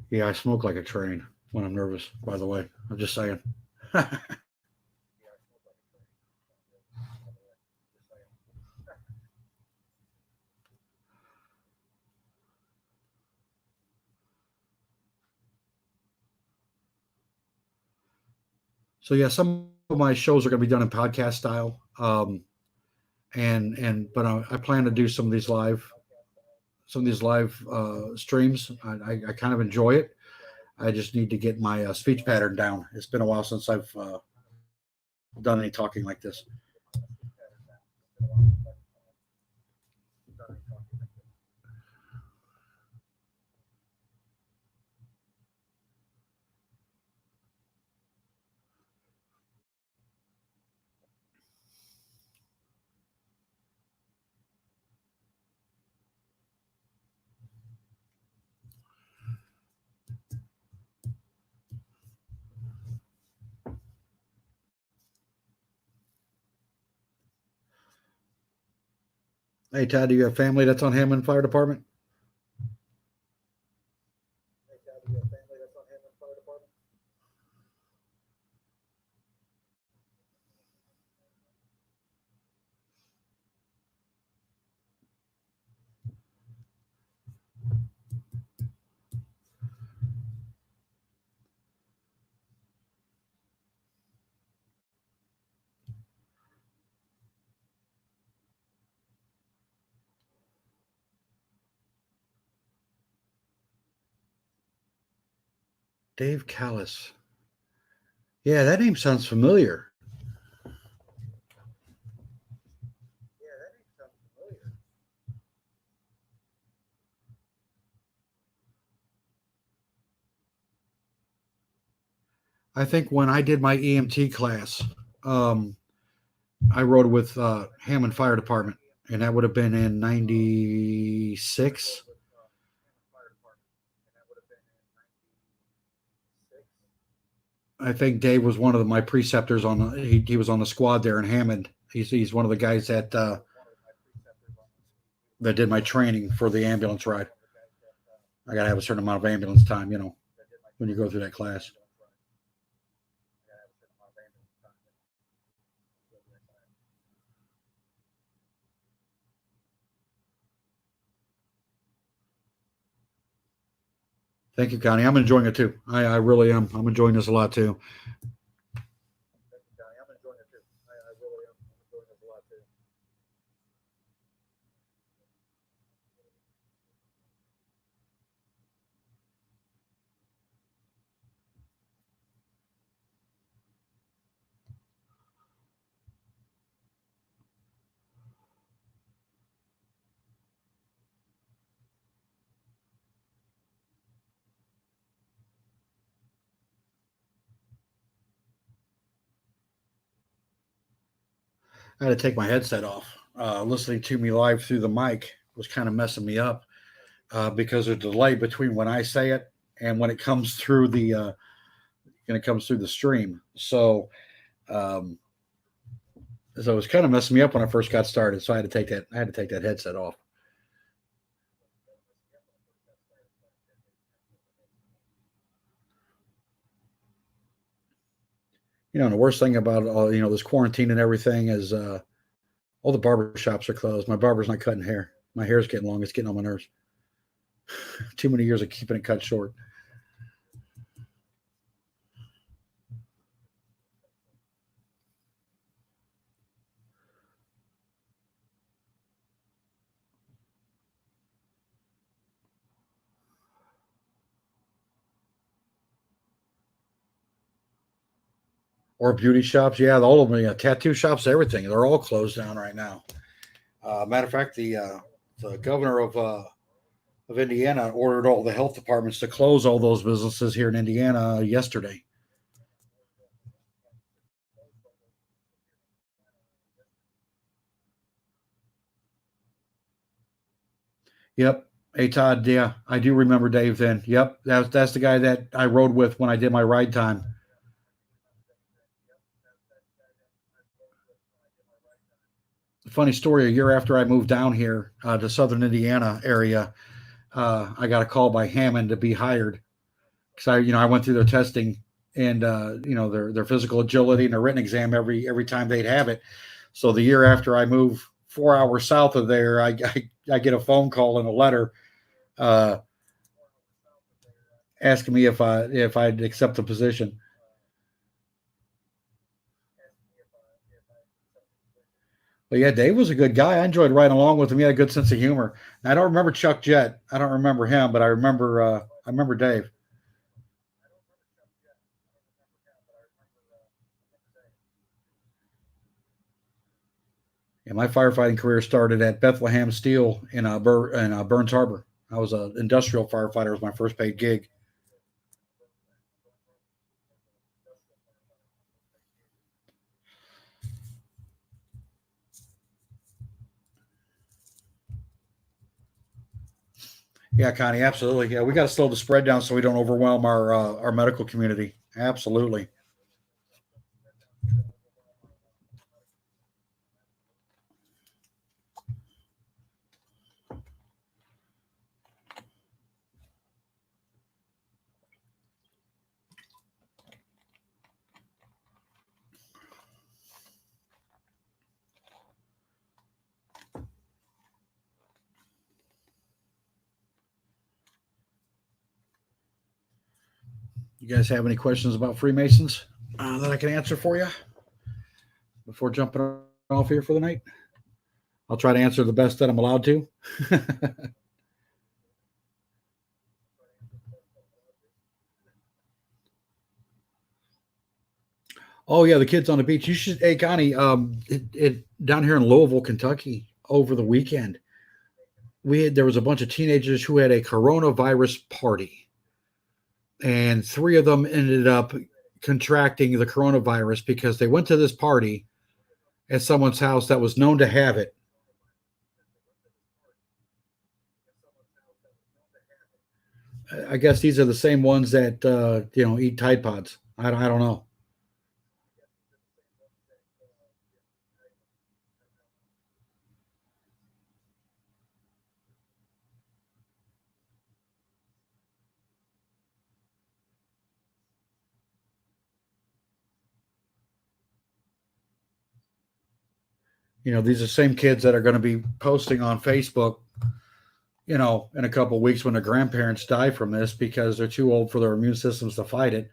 Yeah, I smoke like a train when I'm nervous. By the way, I'm just saying. So yeah, some of my shows are going to be done in podcast style, but I plan to do some of these live streams. I kind of enjoy it. I just need to get my speech pattern down. It's been a while since I've done any talking like this. Hey Todd, do you have family that's on Hammond Fire Department? Dave Callis. Yeah, that name sounds familiar. I think when I did my EMT class, um, I rode with Hammond Fire Department, and that would have been in '96. I think Dave was one of my preceptors on he was on the squad there in Hammond. He's one of the guys that did my training for the ambulance ride. I got to have a certain amount of ambulance time, when you go through that class. Thank you, Connie. I'm enjoying it too. I really am. I'm enjoying this a lot too. I had to take my headset off. Listening to me live through the mic was kind of messing me up because there's a delay between when I say it and when it comes through the stream. Um, so it was kind of messing me up when I first got started. So I had to take that. I had to take that headset off. And the worst thing about this quarantine and everything is all the barber shops are closed. My barber's not cutting hair. My hair's getting long. It's getting on my nerves. Too many years of keeping it cut short. or beauty shops. Yeah, all of them, yeah, tattoo shops, everything. They're all closed down right now. Matter of fact, the governor of Indiana ordered all the health departments to close all those businesses here in Indiana yesterday. Yep. Hey Todd, yeah, I do remember Dave then. Yep, that's the guy that I rode with when I did my ride time. Funny story, a year after I moved down here to southern Indiana area, I got a call by Hammond to be hired because I went through their testing and their physical agility and their written exam every time they'd have it. So the year after I moved 4 hours south of there, I get a phone call and a letter uh, asking me if I'd accept the position. But yeah, Dave was a good guy. I enjoyed riding along with him. He had a good sense of humor. And I don't remember Chuck Jett. I don't remember him, but I remember Dave. Yeah, my firefighting career started at Bethlehem Steel in Burns Harbor. I was an industrial firefighter. It was my first paid gig. Yeah, Connie, absolutely. Yeah, we got to slow the spread down so we don't overwhelm our medical community. Absolutely. You guys have any questions about Freemasons that I can answer for you before jumping off here for the night? I'll try to answer the best that I'm allowed to. Oh yeah, the kids on the beach. You should. Hey, Connie, down here in Louisville, Kentucky, over the weekend, there was a bunch of teenagers who had a coronavirus party, and three of them ended up contracting the coronavirus because they went to this party at someone's house that was known to have it. I guess these are the same ones that eat Tide Pods. I don't know. These are the same kids that are going to be posting on Facebook, in a couple of weeks when their grandparents die from this because they're too old for their immune systems to fight it.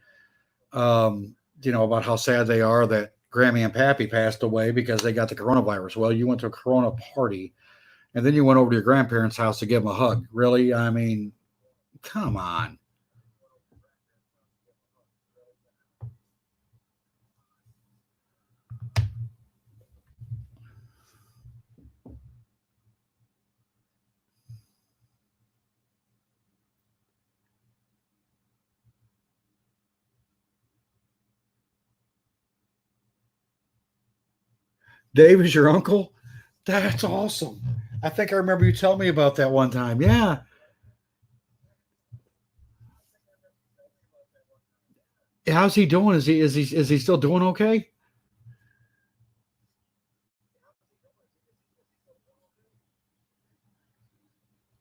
About how sad they are that Grammy and Pappy passed away because they got the coronavirus. Well, you went to a corona party and then you went over to your grandparents' house to give them a hug. Really? I mean, come on. Dave is your uncle? That's awesome. I think I remember you telling me about that one time. Yeah. How's he doing? Is he still doing okay?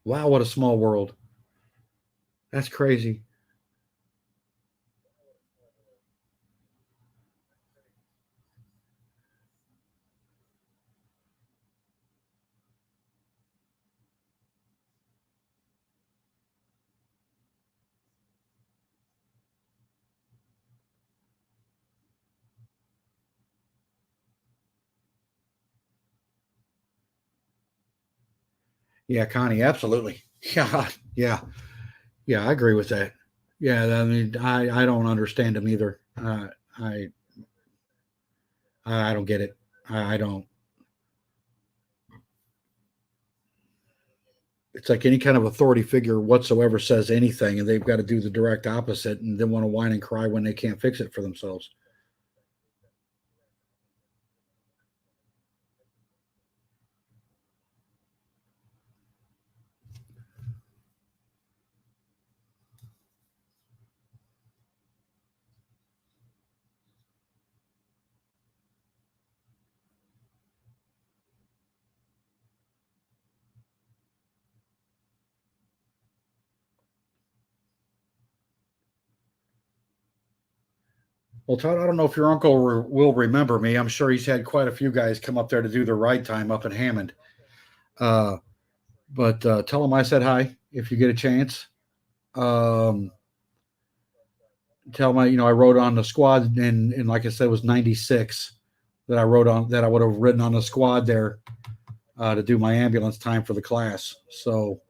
Wow, what a small world. That's crazy. Yeah, Connie, absolutely. Yeah, yeah, yeah. I agree with that. Yeah, I mean, I don't understand him either. I I don't get it. I don't. It's like any kind of authority figure whatsoever says anything, and they've got to do the direct opposite, and then want to whine and cry when they can't fix it for themselves. Well, Todd, I don't know if your uncle will remember me. I'm sure he's had quite a few guys come up there to do their ride time up in Hammond. Uh, but tell him I said hi if you get a chance. Um, tell him I rode on the squad, and like I said, it was '96 that I rode on, that I would have ridden on the squad there to do my ambulance time for the class. So,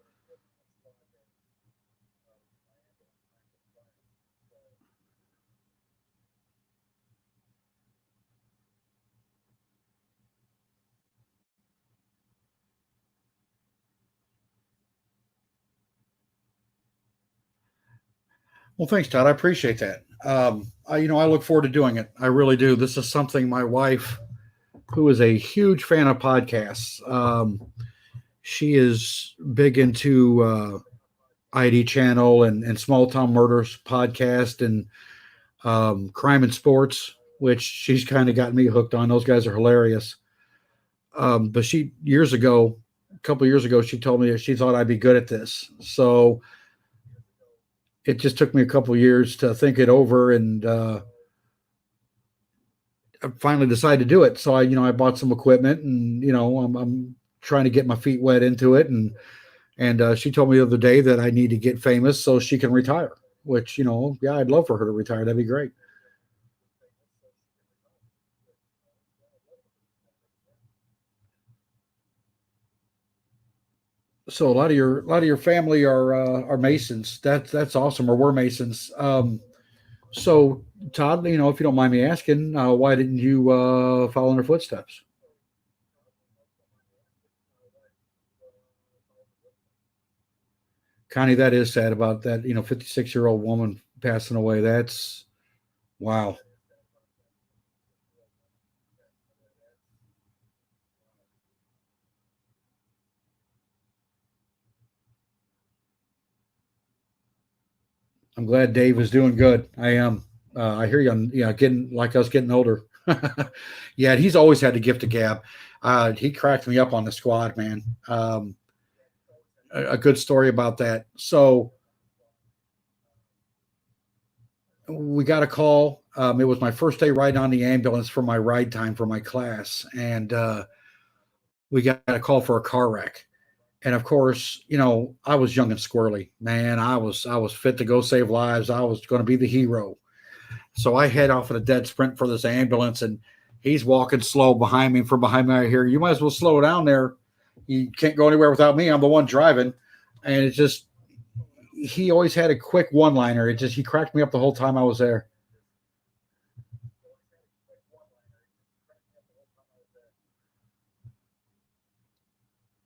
well, thanks, Todd. I appreciate that. I look forward to doing it. I really do. This is something my wife, who is a huge fan of podcasts, she is big into ID Channel and Small Town Murders podcast and Crime and Sports, which she's kind of got me hooked on. Those guys are hilarious. But she a couple years ago, she told me that she thought I'd be good at this. So it just took me a couple years to think it over, and I finally decided to do it. So I bought some equipment, and I'm trying to get my feet wet into it, and she told me the other day that I need to get famous so she can retire. Which yeah, I'd love for her to retire. That'd be great. So a lot of your family are Masons. That's awesome. Or were Masons. So Todd, if you don't mind me asking, why didn't you follow in her footsteps? Connie, that is sad about that. 56-year-old woman passing away. That's wow. I'm glad Dave is doing good. I am. I hear you. Getting like us getting older. Yeah, he's always had the gift of gab. He cracked me up on the squad, man. A good story about that. So we got a call. It was my first day riding on the ambulance for my ride time for my class, and we got a call for a car wreck. And of course, I was young and squirrely, man. I was fit to go save lives. I was going to be the hero. So I head off at a dead sprint for this ambulance, and he's walking slow behind me. From behind me, I hear, "You might as well slow down there. You can't go anywhere without me. I'm the one driving." And it's just, he always had a quick one liner. He cracked me up the whole time I was there.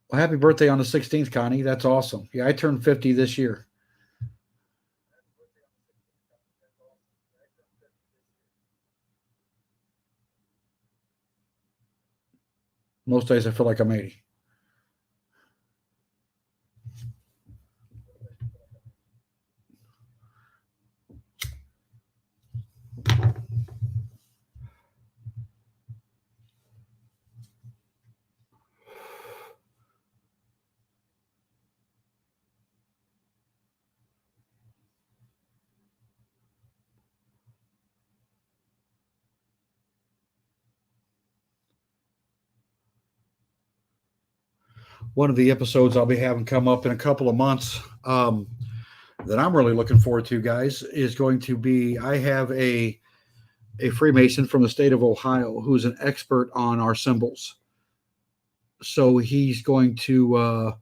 Well, happy birthday on the 16th, Connie. That's awesome. Yeah, I turned 50 this year. Most days I feel like I'm 80. One of the episodes I'll be having come up in a couple of months, that I'm really looking forward to, guys, is going to be, I have a Freemason from the state of Ohio who's an expert on our symbols. So he's going to,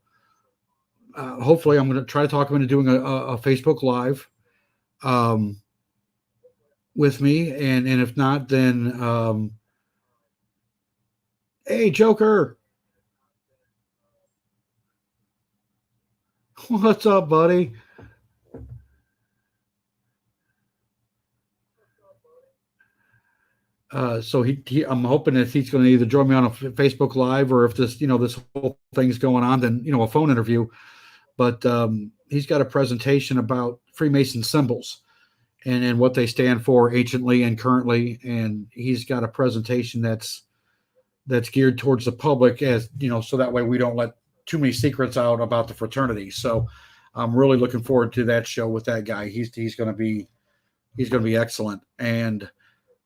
hopefully, I'm going to try to talk him into doing a Facebook Live um, with me. And if not, then Hey, Joker. What's up, buddy? So I'm hoping that he's going to either join me on a Facebook Live, or if this whole thing's going on, then a phone interview. But he's got a presentation about Freemason symbols and what they stand for anciently and currently, and he's got a presentation that's geared towards the public, as so that way we don't let too many secrets out about the fraternity. So I'm really looking forward to that show with that guy. He's going to be excellent, and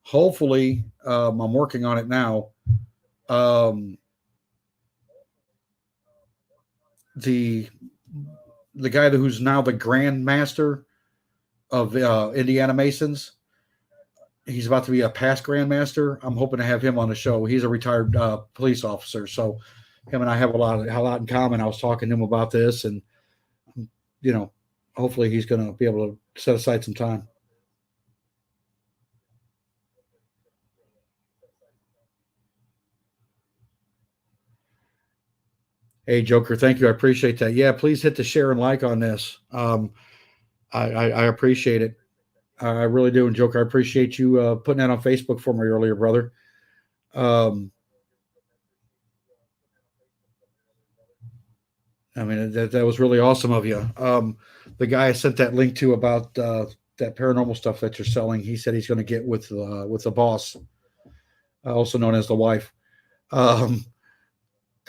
hopefully I'm working on it now. Um, the the guy who's now the Grand Master of Indiana Masons, he's about to be a past Grand Master. I'm hoping to have him on the show. He's a retired police officer, so him and I have a lot in common. I was talking to him about this, and you know, hopefully he's going to be able to set aside some time. Hey, Joker, thank you. I appreciate that. Yeah, please hit the share and like on this. I appreciate it. I really do. And Joker, I appreciate you putting that on Facebook for me earlier, brother. Um, I mean, that was really awesome of you. The guy I sent that link to about that paranormal stuff that you're selling, he said he's going to get with the boss, also known as the wife, um,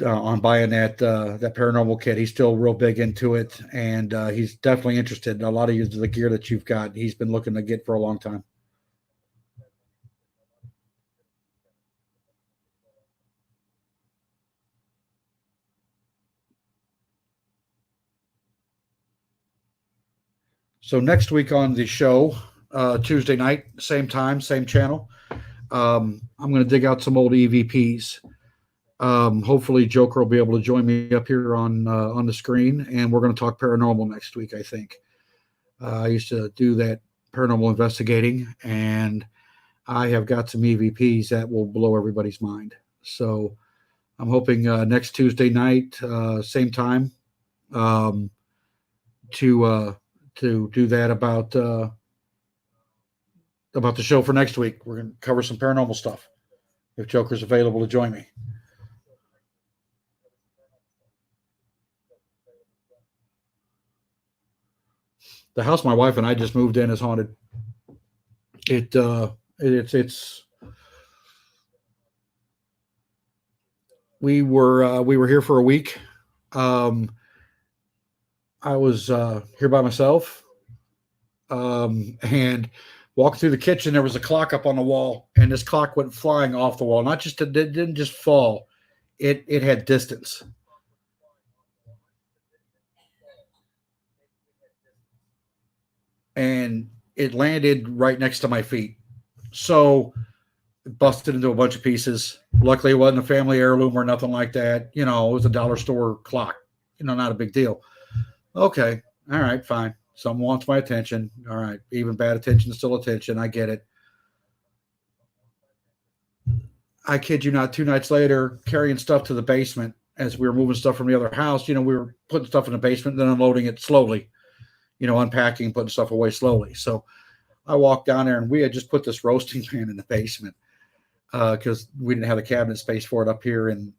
on buying that paranormal kit. He's still real big into it, and he's definitely interested. A lot of the gear that you've got, he's been looking to get for a long time. So next week on the show, Tuesday night, same time, same channel. I'm going to dig out some old EVPs. Hopefully, Joker will be able to join me up here on the screen, and we're going to talk paranormal next week. I think I used to do that paranormal investigating, and I have got some EVPs that will blow everybody's mind. So I'm hoping next Tuesday night, same time, um, to do that about the show for next week. We're going to cover some paranormal stuff if Joker's available to join me. The house my wife and I just moved in is haunted. It's we were here for a week. Um, I was here by myself, and walked through the kitchen. There was a clock up on the wall, and this clock went flying off the wall. Not just it didn't just fall; it had distance, and it landed right next to my feet. So it busted into a bunch of pieces. Luckily, it wasn't a family heirloom or nothing like that. It was a dollar store clock. Not a big deal. Okay, all right, fine. Someone wants my attention. All right, even bad attention is still attention. I get it. I kid you not, 2 nights later, carrying stuff to the basement as we were moving stuff from the other house. We were putting stuff in the basement, then unloading it slowly, unpacking, putting stuff away slowly. So I walked down there, and we had just put this roasting pan in the basement because we didn't have the cabinet space for it up here. And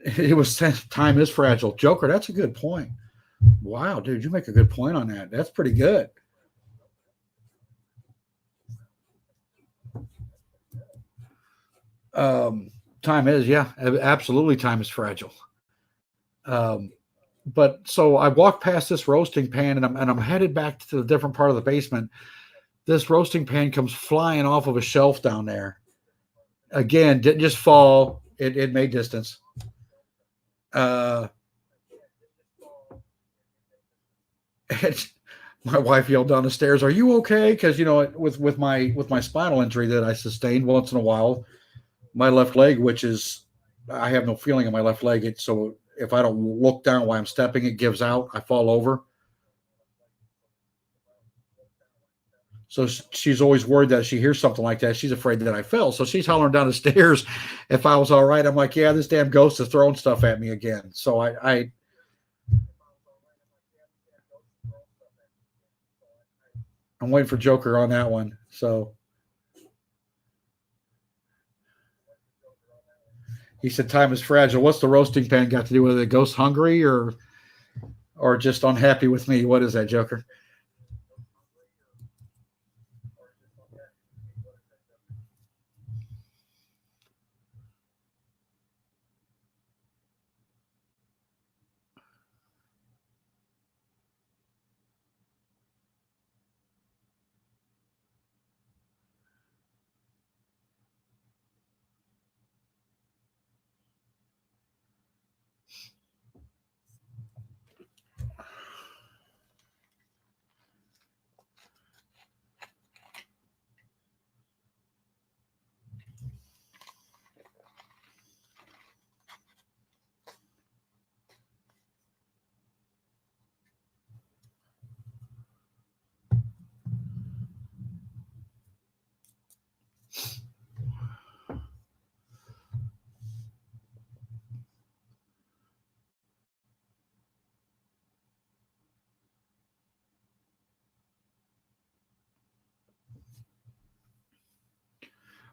it was time is fragile. Joker, that's a good point. Wow, dude, you make a good point on that. That's pretty good. Time is, yeah, absolutely. Time is fragile. Um, but so I walked past this roasting pan, and I'm headed back to the different part of the basement. This roasting pan comes flying off of a shelf down there. Again, didn't just fall; it made distance. Uh, and my wife yelled down the stairs, "Are you okay?" Because with my spinal injury that I sustained once in a while, my left leg, which is I have no feeling in my left leg. So if I don't look down while I'm stepping, it gives out. I fall over. So she's always worried that she hears something like that. She's afraid that I fell. So she's hollering down the stairs if I was all right. I'm like, yeah, this damn ghost is throwing stuff at me again. So I'm waiting for Joker on that one. So he said time is fragile. What's the roasting pan got to do with it? Ghost hungry or just unhappy with me? What is that, Joker?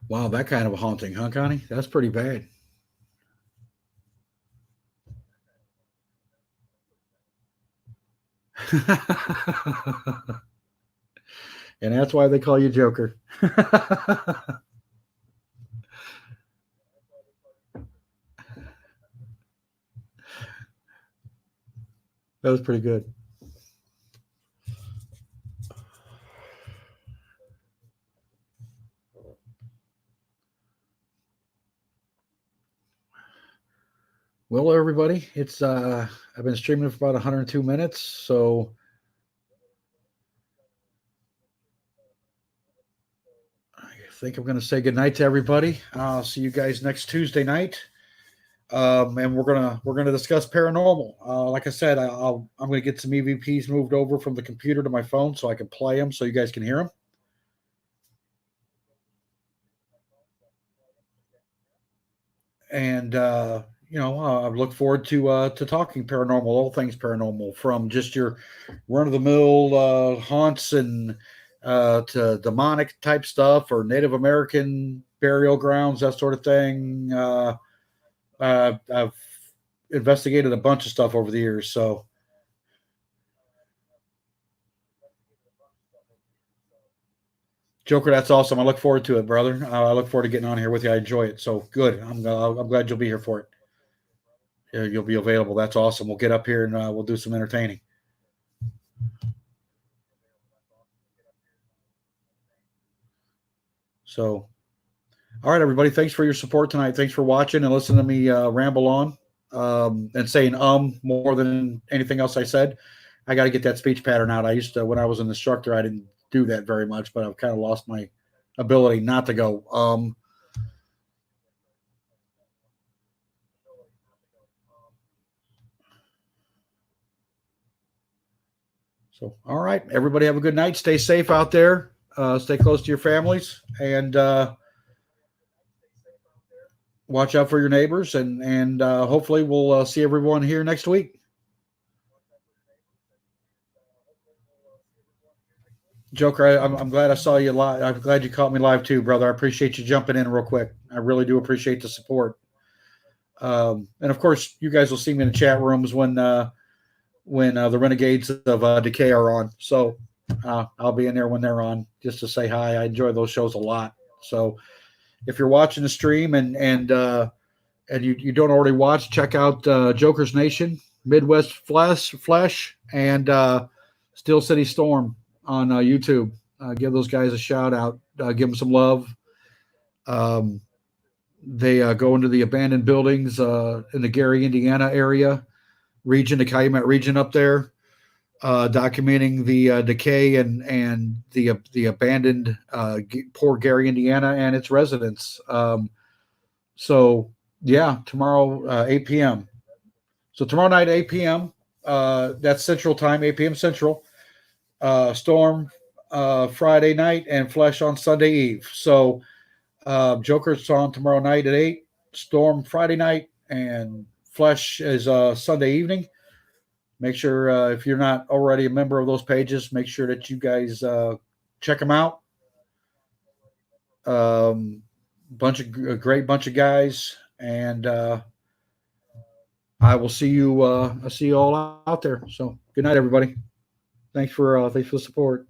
Wow, that kind of a haunting, huh, Connie? That's pretty bad. And that's why they call you Joker. That was pretty good. Well, everybody, it's I've been streaming for about 102 minutes, so I think I'm going to say goodnight to everybody. I'll see you guys next Tuesday night, and we're gonna discuss paranormal. Like I said, I'm going to get some EVPs moved over from the computer to my phone so I can play them, so you guys can hear them. And I look forward to talking paranormal, all things paranormal, from just your run of the mill haunts and to demonic type stuff or Native American burial grounds, that sort of thing. I've investigated a bunch of stuff over the years, so Joker, that's awesome. I look forward to it, brother. I look forward to getting on here with you. I enjoy it. So good. I'm glad you'll be here for it. You'll be available. That's awesome. We'll get up here and we'll do some entertaining. So, all right, everybody. Thanks for your support tonight. Thanks for watching and listening to me ramble on and saying more than anything else I said. I got to get that speech pattern out. I used to, when I was an instructor, I didn't do that very much, but I've kind of lost my ability not to go So, all right, everybody have a good night. Stay safe out there. Stay close to your families and watch out for your neighbors. And hopefully we'll see everyone here next week. Joker, I'm glad I saw you live. I'm glad you caught me live too, brother. I appreciate you jumping in real quick. I really do appreciate the support. And of course, you guys will see me in the chat rooms when the Renegades of Decay are on. So I'll be in there when they're on just to say hi. I enjoy those shows a lot. So if you're watching the stream and you don't already watch, check out Joker's Nation, Midwest Flesh, and Steel City Storm on YouTube. Give those guys a shout out. Give them some love. They go into the abandoned buildings in the Gary, Indiana area region, the Calumet region up there, documenting the decay and the abandoned poor Gary, Indiana, and its residents. So yeah, tomorrow 8 p.m. So tomorrow night 8 p.m. That's Central Time, 8 p.m. Central. Storm Friday night and Flesh on Sunday Eve. So Joker's on tomorrow night at 8, Storm Friday night, and Flesh is Sunday evening. Make sure if you're not already a member of those pages, make sure that you guys check them out. A great bunch of guys, and I will see you. I'll see you all out there. So good night, everybody. Thanks for the support.